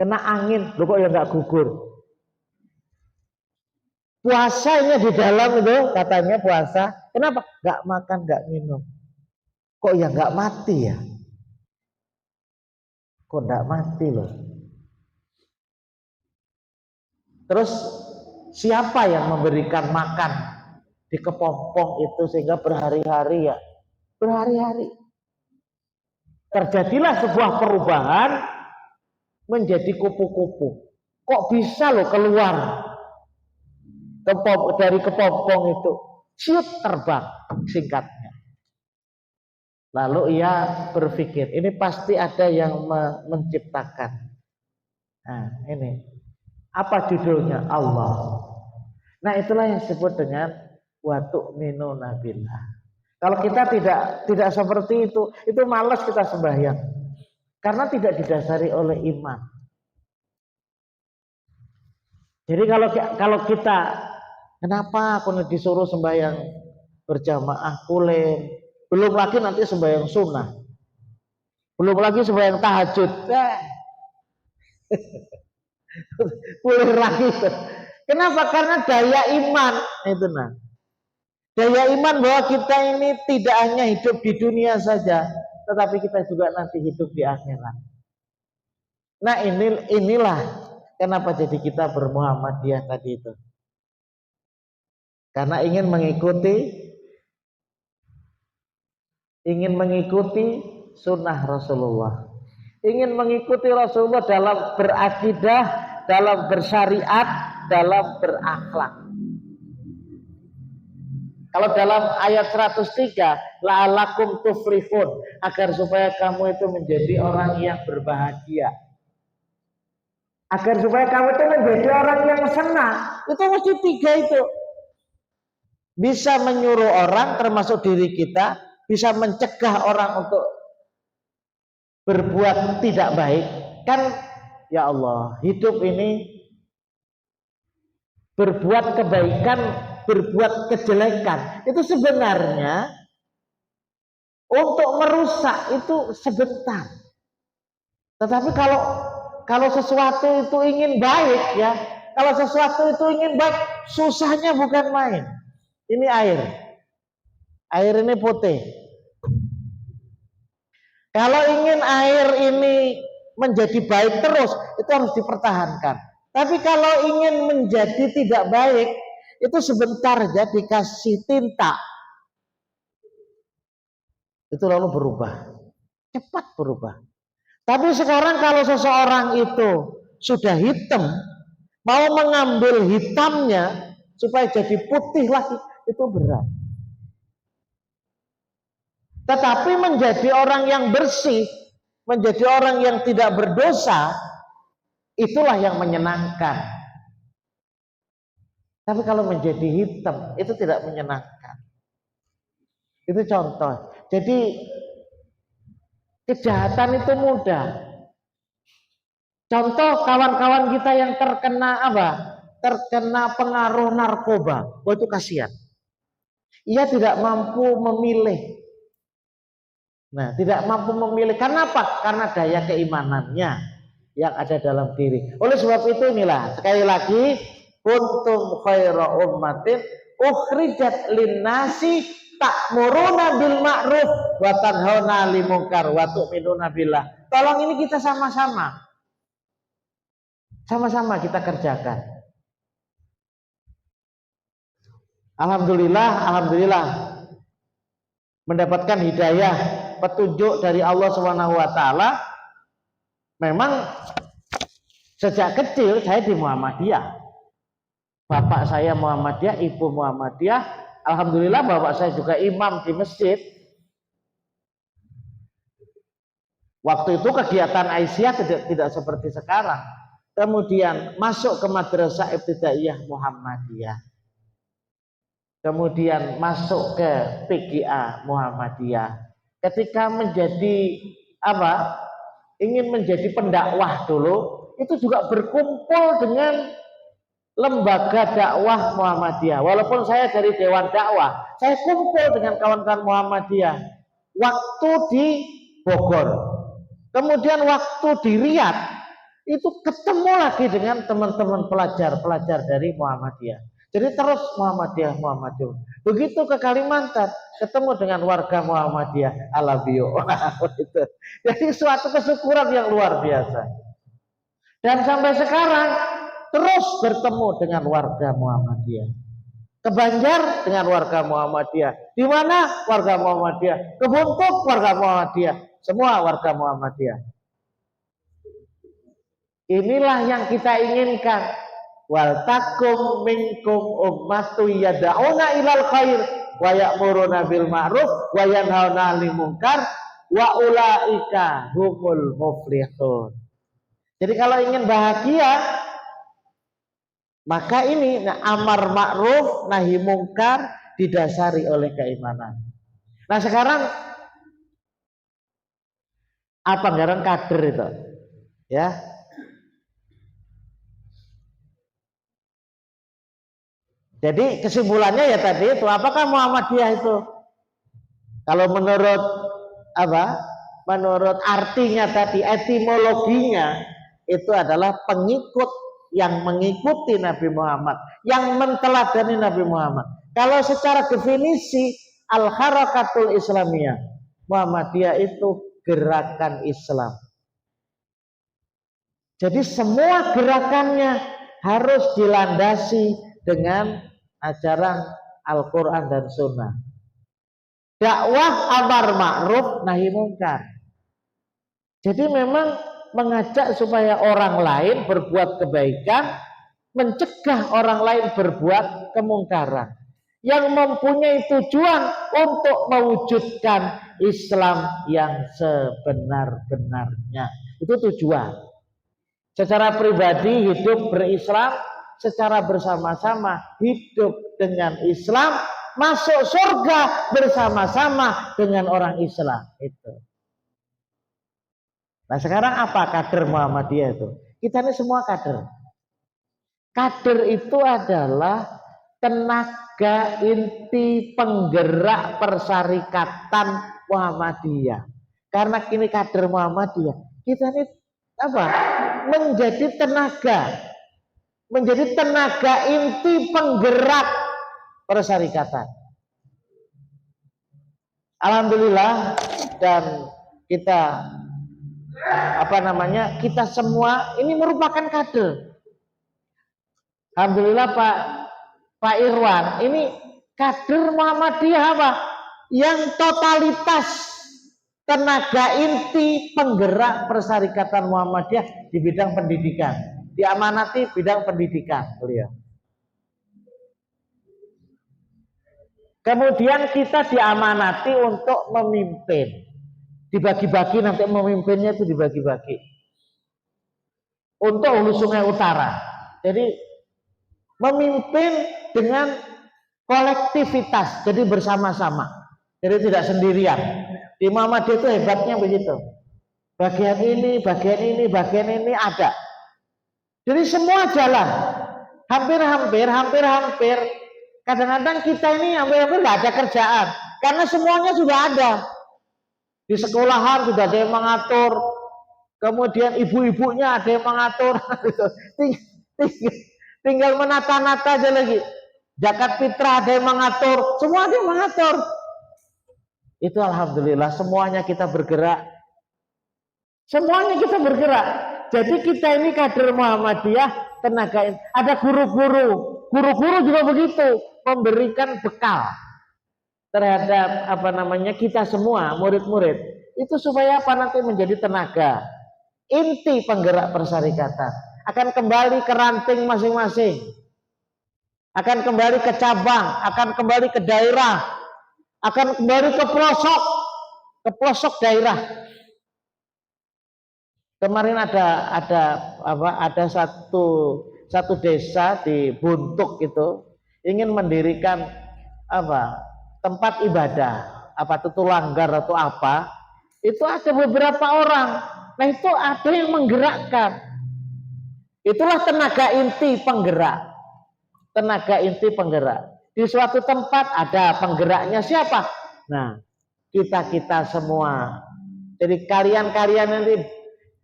kena angin, loh kok ya nggak gugur. Puasanya di dalam itu katanya puasa, kenapa? Nggak makan, nggak minum, kok ya nggak mati ya? Kok nggak mati loh? Terus siapa yang memberikan makan di kepompong itu sehingga berhari-hari ya? Berhari-hari. Terjadilah sebuah perubahan menjadi kupu-kupu. Kok bisa loh keluar dari kepompong itu? Ciut terbang singkatnya. Lalu ia berpikir, ini pasti ada yang menciptakan. Nah, ini apa judulnya? Allah. Nah, itulah yang disebut dengan wa tu'minuna billah. Kalau kita tidak seperti itu malas kita sembahyang. Karena tidak didasari oleh iman. Jadi kalau kita, kenapa aku disuruh sembahyang berjamaah kulen? Belum lagi nanti sembahyang sunnah. Belum lagi sembahyang tahajud. Boleh lagi. Kenapa? Karena daya iman itu daya iman bahwa kita ini tidak hanya hidup di dunia saja, tetapi kita juga nanti hidup di akhirat. Nah, inilah kenapa jadi kita bermuhammadiyah tadi itu. Karena ingin mengikuti sunnah Rasulullah. Ingin mengikuti Rasulullah dalam berakidah, dalam bersyariat, dalam berakhlak. Kalau dalam ayat 103, la'alakum tuflihun, agar supaya kamu itu menjadi orang yang berbahagia. Agar supaya kamu itu menjadi orang yang senang. Itu mesti 3 itu. Bisa menyuruh orang termasuk diri kita, bisa mencegah orang untuk berbuat tidak baik. Kan ya Allah, hidup ini berbuat kebaikan, berbuat kejelekan itu sebenarnya untuk merusak itu sebentar. Tetapi kalau sesuatu itu ingin baik ya, kalau sesuatu itu ingin baik, susahnya bukan main. Ini air ini putih. Kalau ingin air ini menjadi baik terus, itu harus dipertahankan. Tapi kalau ingin menjadi tidak baik, itu sebentar aja dikasih tinta, itu lalu berubah, cepat berubah. Tapi sekarang kalau seseorang itu sudah hitam, mau mengambil hitamnya supaya jadi putih lagi, itu berat. Tetapi menjadi orang yang bersih, menjadi orang yang tidak berdosa, itulah yang menyenangkan. Tapi kalau menjadi hitam, itu tidak menyenangkan. Itu contoh. Jadi kejahatan itu mudah. Contoh kawan-kawan kita yang terkena terkena pengaruh narkoba. Oh, itu kasihan. Ia tidak mampu memilih. Nah, tidak mampu memilih. Karena apa? Karena daya keimanannya. yang ada dalam diri. Oleh sebab itu inilah sekali lagi kuntum khaira ummatin ukhrijat linnasi ta'muruna bil ma'ruf wa tanhauna 'anil munkar wa tu'minuna billah. Tolong ini kita sama-sama kita kerjakan. Alhamdulillah mendapatkan hidayah petunjuk dari Allah Subhanahu wa taala. Memang sejak kecil saya di Muhammadiyah. Bapak saya Muhammadiyah, ibu Muhammadiyah. Alhamdulillah bapak saya juga imam di masjid. Waktu itu kegiatan Aisyah tidak seperti sekarang. Kemudian masuk ke madrasah ibtidaiyah Muhammadiyah. Kemudian masuk ke PGA Muhammadiyah. Ketika ingin menjadi pendakwah dulu, itu juga berkumpul dengan lembaga dakwah Muhammadiyah. Walaupun saya dari Dewan Dakwah, saya kumpul dengan kawan-kawan Muhammadiyah waktu di Bogor. Kemudian waktu di Riyadh itu ketemu lagi dengan teman-teman pelajar dari Muhammadiyah. Jadi terus Muhammadiyah. Begitu ke Kalimantan, ketemu dengan warga Muhammadiyah Alabio. Jadi suatu kesyukuran yang luar biasa. Dan sampai sekarang terus bertemu dengan warga Muhammadiyah. Ke Banjar dengan warga Muhammadiyah. Di mana warga Muhammadiyah? Ke Buntut warga Muhammadiyah. Semua warga Muhammadiyah. Inilah yang kita inginkan. Wal takum minkum ummatu yad'una ilal khair wa ya'muruna bil ma'ruf wa yanhauna 'anil munkar wa ulaika humul muflihun. Jadi kalau ingin bahagia, maka ini amar ma'ruf nahi mungkar didasari oleh keimanan. Nah sekarang apa garang kader itu? Ya. Jadi kesimpulannya ya tadi itu, apakah Muhammadiyah itu? Kalau menurut Menurut artinya tadi, etimologinya itu adalah pengikut yang mengikuti Nabi Muhammad, yang menteladani Nabi Muhammad. Kalau secara definisi al-harakatul Islamiyah, Muhammadiyah itu gerakan Islam. Jadi semua gerakannya harus dilandasi dengan ajaran Al-Quran dan Sunnah. Dakwah amar ma'ruf nahi mungkar. Jadi memang mengajak supaya orang lain berbuat kebaikan, mencegah orang lain berbuat kemungkaran. Yang mempunyai tujuan untuk mewujudkan Islam yang sebenar-benarnya. Itu tujuan. Secara pribadi hidup berislam, secara bersama-sama hidup dengan Islam, masuk surga bersama-sama dengan orang Islam. Itu. Nah sekarang apa kader Muhammadiyah itu? Kita ini semua kader. Kader itu adalah tenaga inti penggerak persyarikatan Muhammadiyah. Karena ini kader Muhammadiyah, kita ini menjadi tenaga inti penggerak persyarikatan. Alhamdulillah, dan kita kita semua ini merupakan kader. Alhamdulillah Pak Irwan ini kader Muhammadiyah yang totalitas tenaga inti penggerak persyarikatan Muhammadiyah di bidang pendidikan, diamanati bidang pendidikan beliau. Kemudian kita diamanati untuk memimpin, dibagi-bagi, nanti memimpinnya itu dibagi-bagi untuk Hulu Sungai Utara. Jadi memimpin dengan kolektivitas, jadi bersama-sama, jadi tidak sendirian. Di Muhammadiyah itu hebatnya begitu. Bagian ini ada. Jadi semua jalan. Hampir. Kadang-kadang kita ini hampir nggak ada kerjaan. Karena semuanya sudah ada. Di sekolahan sudah ada yang mengatur. kemudian ibu-ibunya ada yang mengatur, tinggal menata-nata aja lagi. Zakat fitrah ada yang mengatur, semua ada yang mengatur. Itu alhamdulillah semuanya kita bergerak. Semuanya kita bergerak. Jadi kita ini kader Muhammadiyah, tenaga. Ada guru-guru. Guru-guru juga begitu, memberikan bekal terhadap kita semua, murid-murid. Itu supaya apa, nanti menjadi tenaga. Inti penggerak persyarikatan. Akan kembali ke ranting masing-masing. Akan kembali ke cabang, akan kembali ke daerah, akan kembali ke pelosok daerah. Kemarin ada satu desa di Buntuk itu ingin mendirikan tempat ibadah, itu langgar atau apa. Itu ada beberapa orang. Nah, itu ada yang menggerakkan. Itulah tenaga inti penggerak. Tenaga inti penggerak. Di suatu tempat ada penggeraknya siapa? Nah, kita semua. Jadi kalian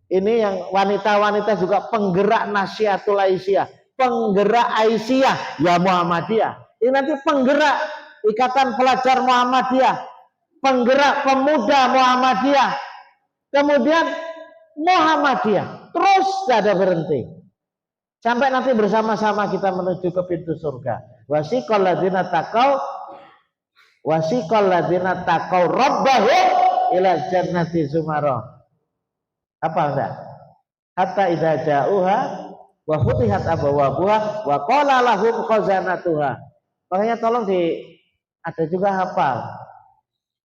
ini yang wanita-wanita juga penggerak Nasihatul Aisyah, penggerak Aisyah ya Muhammadiyah. Ini nanti penggerak Ikatan Pelajar Muhammadiyah, penggerak Pemuda Muhammadiyah, kemudian Muhammadiyah. Terus tidak ada berhenti. Sampai nanti bersama-sama kita menuju ke pintu surga. Wasiqal ladzina taqaw rabbahum ila jannati zumara. Apa enggak? Hatta idza ja'uha wa futihat abwabuha wa qala lahum khazanatuha. Makanya tolong ada juga hafal.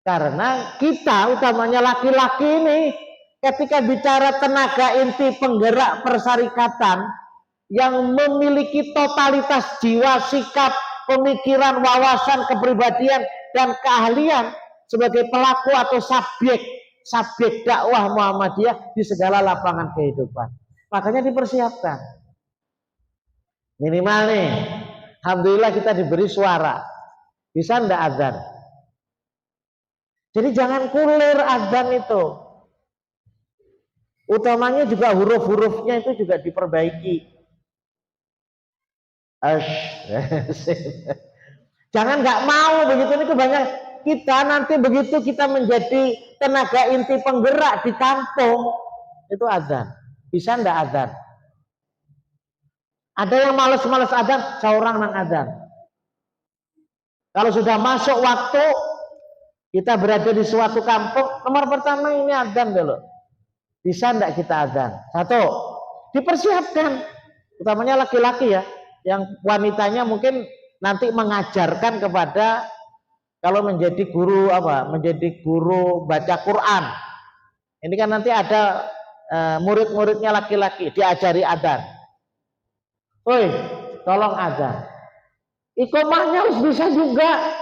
Karena kita utamanya laki-laki ini ketika bicara tenaga inti penggerak persyarikatan yang memiliki totalitas jiwa, sikap, pemikiran, wawasan, kepribadian dan keahlian sebagai pelaku atau subjek dakwah Muhammadiyah di segala lapangan kehidupan. Makanya dipersiapkan. Minimal nih, alhamdulillah kita diberi suara. Bisa ndak azan? Jadi jangan kulir azan itu. Utamanya juga huruf-hurufnya itu juga diperbaiki. Jangan nggak mau begitu, itu banyak. Kita nanti begitu kita menjadi tenaga inti penggerak di kampung itu azan. Bisa ndak azan? Ada yang malas-malas azan, seorang nang azan. Kalau sudah masuk waktu kita berada di suatu kampung, nomor pertama ini azan dulu. Bisa ndak kita azan? Satu, dipersiapkan. Utamanya laki-laki ya. Yang wanitanya mungkin nanti mengajarkan kepada, kalau menjadi guru menjadi guru baca Quran. Ini kan nanti ada murid-muridnya laki-laki diajari adzan. Woi, tolong adzan. Iqomahnya harus bisa juga.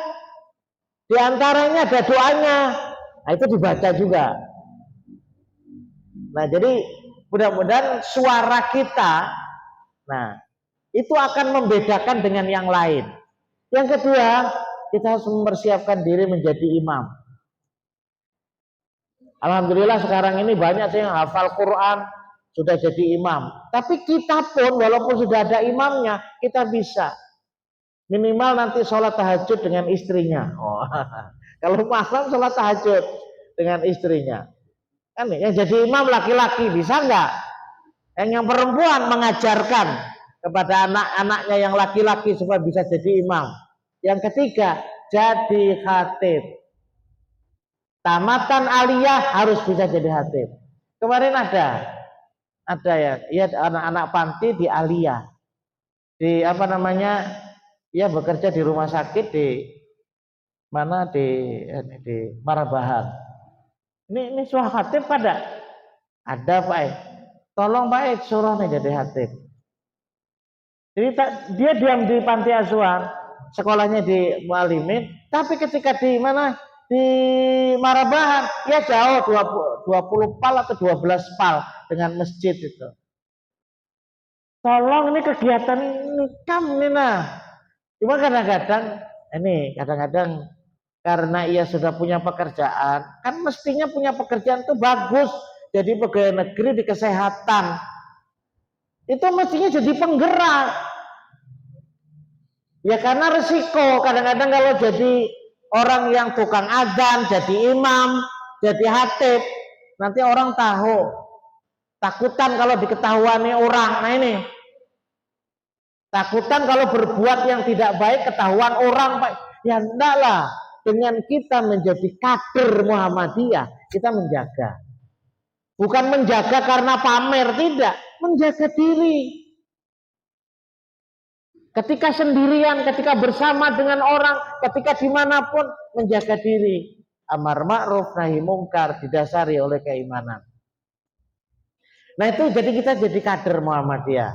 Di antaranya ada doanya. Nah, itu dibaca juga. Nah, jadi mudah-mudahan suara kita itu akan membedakan dengan yang lain. Yang kedua, kita harus mempersiapkan diri menjadi imam. Alhamdulillah sekarang ini banyak yang hafal Quran, sudah jadi imam. Tapi kita pun walaupun sudah ada imamnya, kita bisa. Minimal nanti sholat tahajud dengan istrinya. Kalau malam sholat tahajud dengan istrinya. Kan yang jadi imam laki-laki, bisa enggak? Yang perempuan mengajarkan kepada anak-anaknya yang laki-laki supaya bisa jadi imam. Yang ketiga, jadi khatib. Tamatan aliyah harus bisa jadi khatib. Kemarin ada ya anak-anak panti di aliyah. Di bekerja di rumah sakit di Marabahan. Ini suah khatib pada ada Pak. Tolong Pak suruh nih jadi khatib. Jadi dia diam di panti asuhan, sekolahnya di Mualimin, tapi ketika di Marabahan, ya jauh 20 pal atau 12 pal dengan masjid itu. Tolong ini kegiatan ini Cuma kadang-kadang karena ia sudah punya pekerjaan, kan mestinya punya pekerjaan itu bagus, jadi pegawai negeri di kesehatan. Itu mestinya jadi penggerak. Ya karena resiko, kadang-kadang kalau jadi orang yang tukang adzan, jadi imam, jadi khatib, nanti orang tahu. Takutan kalau diketahuani orang. Nah ini. Takutan kalau berbuat yang tidak baik ketahuan orang, Pak. Ya enggaklah. Dengan kita menjadi kader Muhammadiyah, kita menjaga. Bukan menjaga karena pamer, tidak. Menjaga diri. Ketika sendirian, ketika bersama dengan orang, ketika dimanapun, menjaga diri. Amar ma'ruf nahi mungkar didasari oleh keimanan. Nah itu jadi kita jadi kader Muhammadiyah.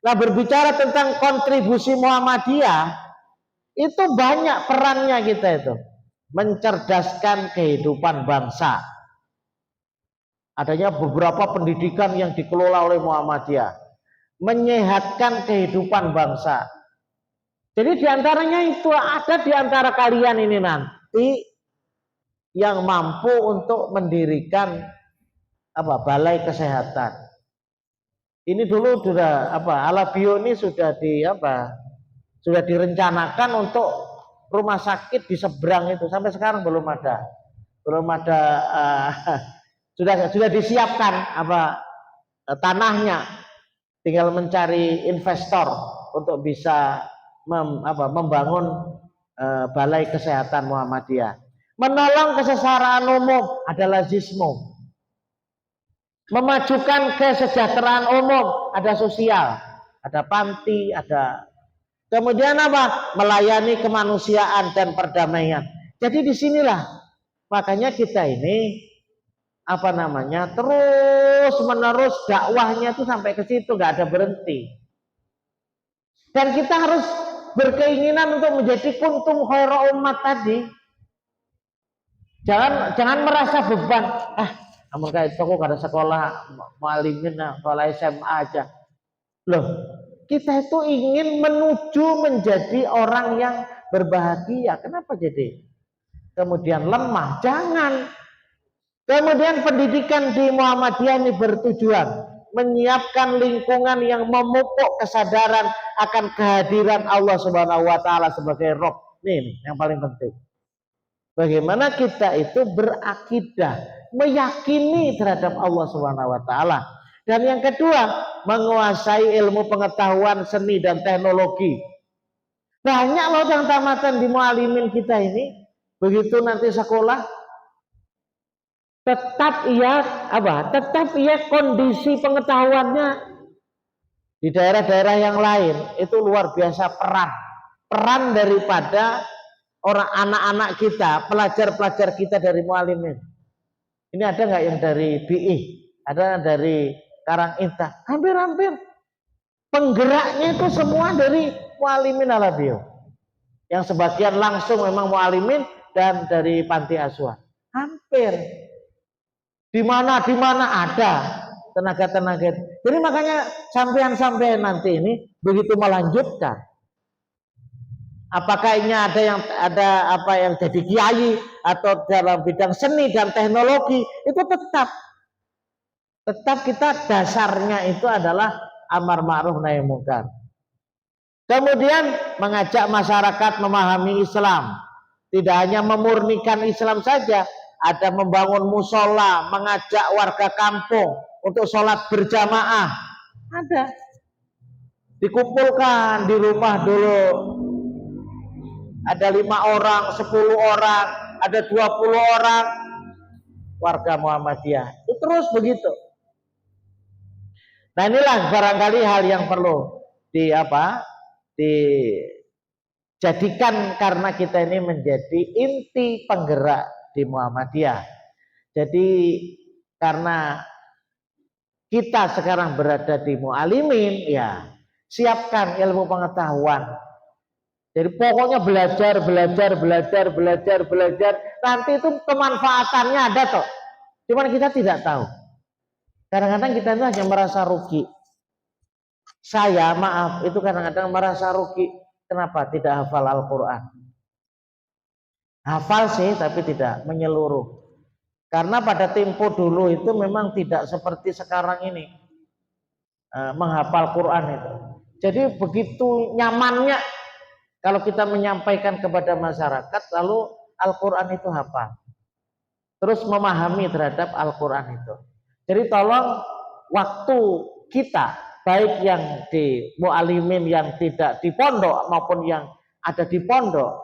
Nah berbicara tentang kontribusi Muhammadiyah, itu banyak perannya kita itu. Mencerdaskan kehidupan bangsa. Adanya beberapa pendidikan yang dikelola oleh Muhammadiyah. Menyehatkan kehidupan bangsa. Jadi diantaranya itu ada diantara kalian ini nanti yang mampu untuk mendirikan balai kesehatan. Ini dulu sudah Alabio ini sudah direncanakan untuk rumah sakit di seberang itu, sampai sekarang belum ada sudah disiapkan tanahnya, tinggal mencari investor untuk bisa membangun balai kesehatan Muhammadiyah. Menolong kesetaraan umum adalah Zismo. Memajukan kesejahteraan umum ada sosial, ada panti, ada kemudian melayani kemanusiaan dan perdamaian. Jadi disinilah makanya kita ini terus menerus dakwahnya itu sampai ke situ, nggak ada berhenti. Dan kita harus berkeinginan untuk menjadi kuntum khairu ummat tadi. Jangan merasa beban. Mereka itu kok ada sekolah mualimin, sekolah SMA aja. Loh, kita itu ingin menuju menjadi orang yang berbahagia. Kenapa jadi kemudian lemah? Jangan. Kemudian pendidikan di Muhammadiyah ini bertujuan menyiapkan lingkungan yang memupuk kesadaran akan kehadiran Allah Subhanahu wa taala sebagai Rabb. Ini yang paling penting. Bagaimana kita itu berakidah, meyakini terhadap Allah Subhanahu wa taala. Dan yang kedua, menguasai ilmu pengetahuan seni dan teknologi. Banyak loh yang tamatan di mualimin kita ini, begitu nanti sekolah tetap ia kondisi pengetahuannya di daerah-daerah yang lain itu luar biasa peran daripada orang anak-anak kita, pelajar-pelajar kita dari mualimin. Ini ada nggak yang dari BI? Ada dari Karangintah? Hampir penggeraknya itu semua dari mualimin Alabio. Yang sebagian langsung memang mualimin dan dari panti asuhan. Hampir. Di mana ada tenaga-tenaga. Jadi makanya sampean nanti ini begitu melanjutkan. Apakah ini ada yang jadi kiai atau dalam bidang seni dan teknologi, itu tetap kita dasarnya itu adalah amar ma'ruf nahi munkar. Kemudian mengajak masyarakat memahami Islam. Tidak hanya memurnikan Islam saja, ada membangun musola, mengajak warga kampung untuk sholat berjamaah. Ada. Dikumpulkan di rumah dulu. Ada 5 orang, 10 orang, ada 20 orang warga Muhammadiyah. Itu terus begitu. Nah inilah barangkali hal yang perlu dijadikan karena kita ini menjadi inti penggerak di Muhammadiyah. Jadi karena kita sekarang berada di mualimin, ya siapkan ilmu pengetahuan. Jadi pokoknya belajar. Nanti itu kemanfaatannya ada toh. Cuman kita tidak tahu. Kadang-kadang kita itu hanya merasa rugi. Saya itu kadang-kadang merasa rugi. Kenapa tidak hafal Al-Quran? Hafal sih tapi tidak menyeluruh. Karena pada tempo dulu itu memang tidak seperti sekarang ini menghafal Quran itu. Jadi begitu nyamannya kalau kita menyampaikan kepada masyarakat, lalu Al-Quran itu hafal. Terus memahami terhadap Al-Quran itu. Jadi tolong waktu kita, baik yang di mu'alimin yang tidak di pondok maupun yang ada di pondok,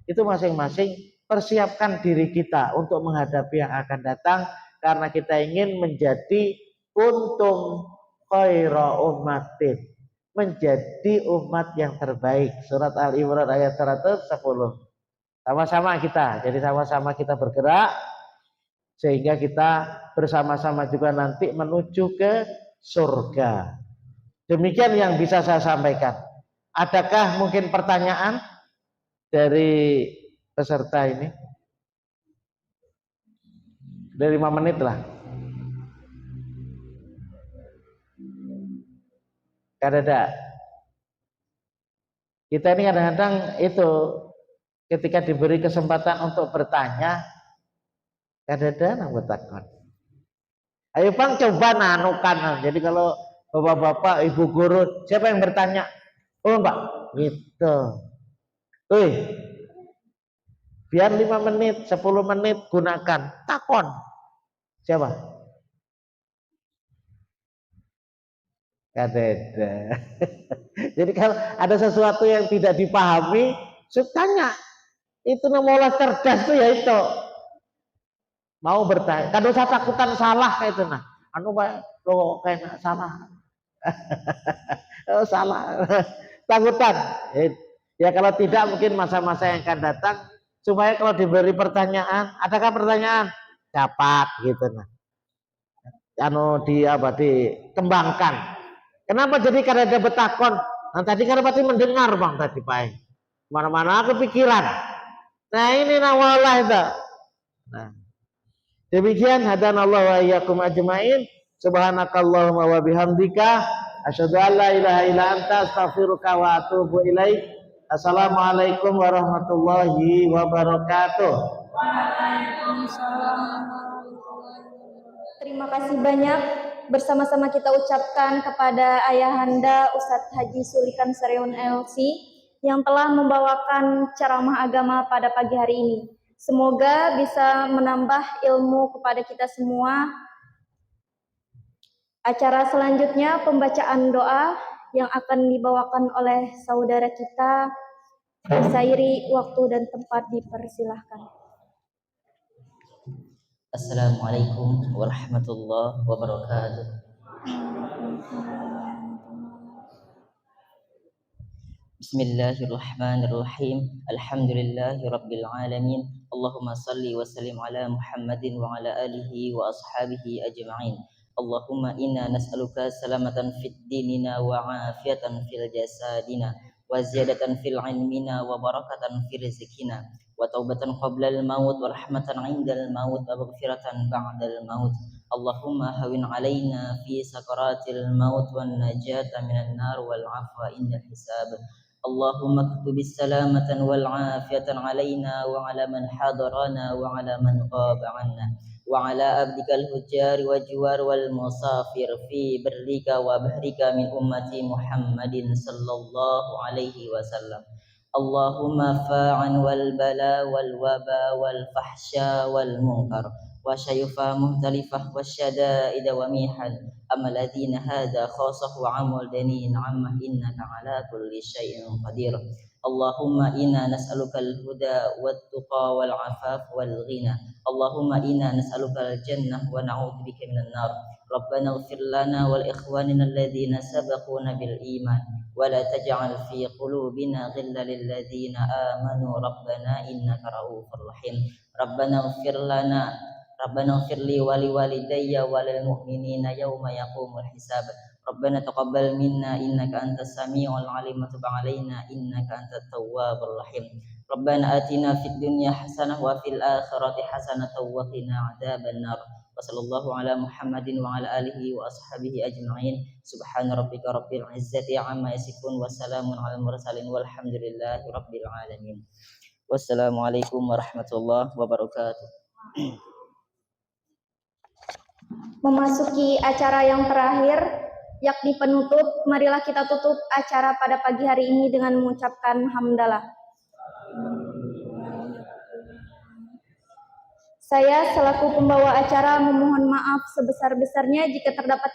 itu masing-masing persiapkan diri kita untuk menghadapi yang akan datang, karena kita ingin menjadi kuntum khaira ummatin, menjadi umat yang terbaik. Surat Al-Imran ayat 110. Sama-sama kita, jadi sama-sama kita bergerak sehingga kita bersama-sama juga nanti menuju ke surga. Demikian yang bisa saya sampaikan. Adakah mungkin pertanyaan dari peserta ini? Dari 5 menit lah. Kadang-kadang kita ini kadang-kadang itu ketika diberi kesempatan untuk bertanya, kadang-kadang bertakon. Ayo Bang, coba nanukan. Jadi kalau bapak-bapak, ibu guru, siapa yang bertanya? Oh Mbak, gitu. Biar 5 menit, 10 menit gunakan. Takon. Siapa? Kadang-kadang. Jadi kalau ada sesuatu yang tidak dipahami, tanya. Itu namanya cerdas tuh ya itu. Mau bertanya. Kadang saya takutan salah kayak itu nah. Anu Pak, lo kayak salah. Oh, salah. Takutan. Ya kalau tidak mungkin masa-masa yang akan datang supaya kalau diberi pertanyaan, adakah pertanyaan? Dapat gitu nah. Anu dikembangkan. Kenapa jadi karena ada betakon? Nah tadi kan pasti mendengar Bang tadi Pak. Mana-mana kepikiran. Nah ini nawalah itu. Nah, demikian hadanallahu wa iyyakum ajmain. Subhanakallahumma wa bihamdika asyhadu an la ilaha illa anta astaghfiruka wa atubu ilaik. Assalamualaikum warahmatullahi wabarakatuh. Terima kasih banyak. Bersama-sama kita ucapkan kepada Ayahanda Ustadz Haji Sulikan Sareun LC yang telah membawakan ceramah agama pada pagi hari ini. Semoga bisa menambah ilmu kepada kita semua. Acara selanjutnya pembacaan doa yang akan dibawakan oleh saudara kita. Disairi waktu dan tempat dipersilahkan. Assalamualaikum warahmatullahi wabarakatuh. Bismillahirrahmanirrahim. Alhamdulillahi rabbil alamin. Allahumma salli wa sallim ala Muhammadin wa ala alihi wa ashabihi ajma'in. Allahumma inna nas'aluka salamatan fid dinina wa afiatan fil jasadina wa ziyadatan fil ilmina wa barakatan fil rizqina wa taubatan qablal maut wa rahmatan 'indal maut wa maghfiratan ba'dal maut. Allahumma hawin 'alaina fi sakaratil maut wan najata minan nar wal 'afwa indal hisab. Allahumma ktubis salamatan wal 'afiyatan 'alaina wa 'ala man hadarana wa 'ala man ghaba 'anna wa 'ala abdikal hujjar wa jiwar wal musafir fi barrika wa bahrika min ummati Muhammadin sallallahu alaihi wasallam. Allahumma fa'an wal bala wal waba wal fahsya wal munkar wa syayfa muhtalifah wa syada'ida wa mihan amal ladina hadha khasahu amul danin amma innaka ala kulli syai'in qadir. Allahumma inna nas'aluka al-huda wat tuqa wal afaf wal ghina. Allahumma inna nas'aluka al-jannah wa na'udzubika minan nar. Rabbana ighfir lana wal ikhwanina alladhina sabaquna bil iman wa la taj'al fi qulubina ghillan lil ladzina amanu rabbana innaka ra'ufur rahim. Rabbana ighfir li wa li walidayya wa lil mu'minina yawma yaqumul hisab. Rabbana taqabbal minna innaka antas samiul alim wa tub alaina innaka antat tawwabur rahim. Rabbana atina fid dunya hasanah wa fil akhirati hasanah wa qina adzabannar. Wa sallallahu ala Muhammadin wa ala alihi wa ashabihi ajma'in. Subhana rabbika rabbil izzati amma yasifun wa salamun alal mursalin walhamdulillahi rabbil alamin. Wassalamualaikum warahmatullahi wabarakatuh. Memasuki acara yang terakhir, yakni penutup, marilah kita tutup acara pada pagi hari ini dengan mengucapkan hamdalah. Saya selaku pembawa acara memohon maaf sebesar-besarnya jika terdapat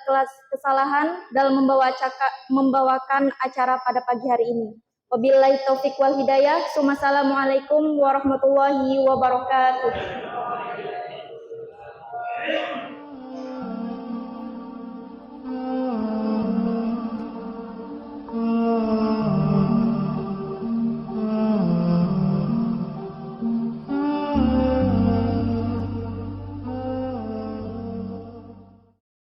kesalahan dalam membawakan acara pada pagi hari ini. Wabillahi taufik wal hidayah. Wassalamualaikum warahmatullahi wabarakatuh.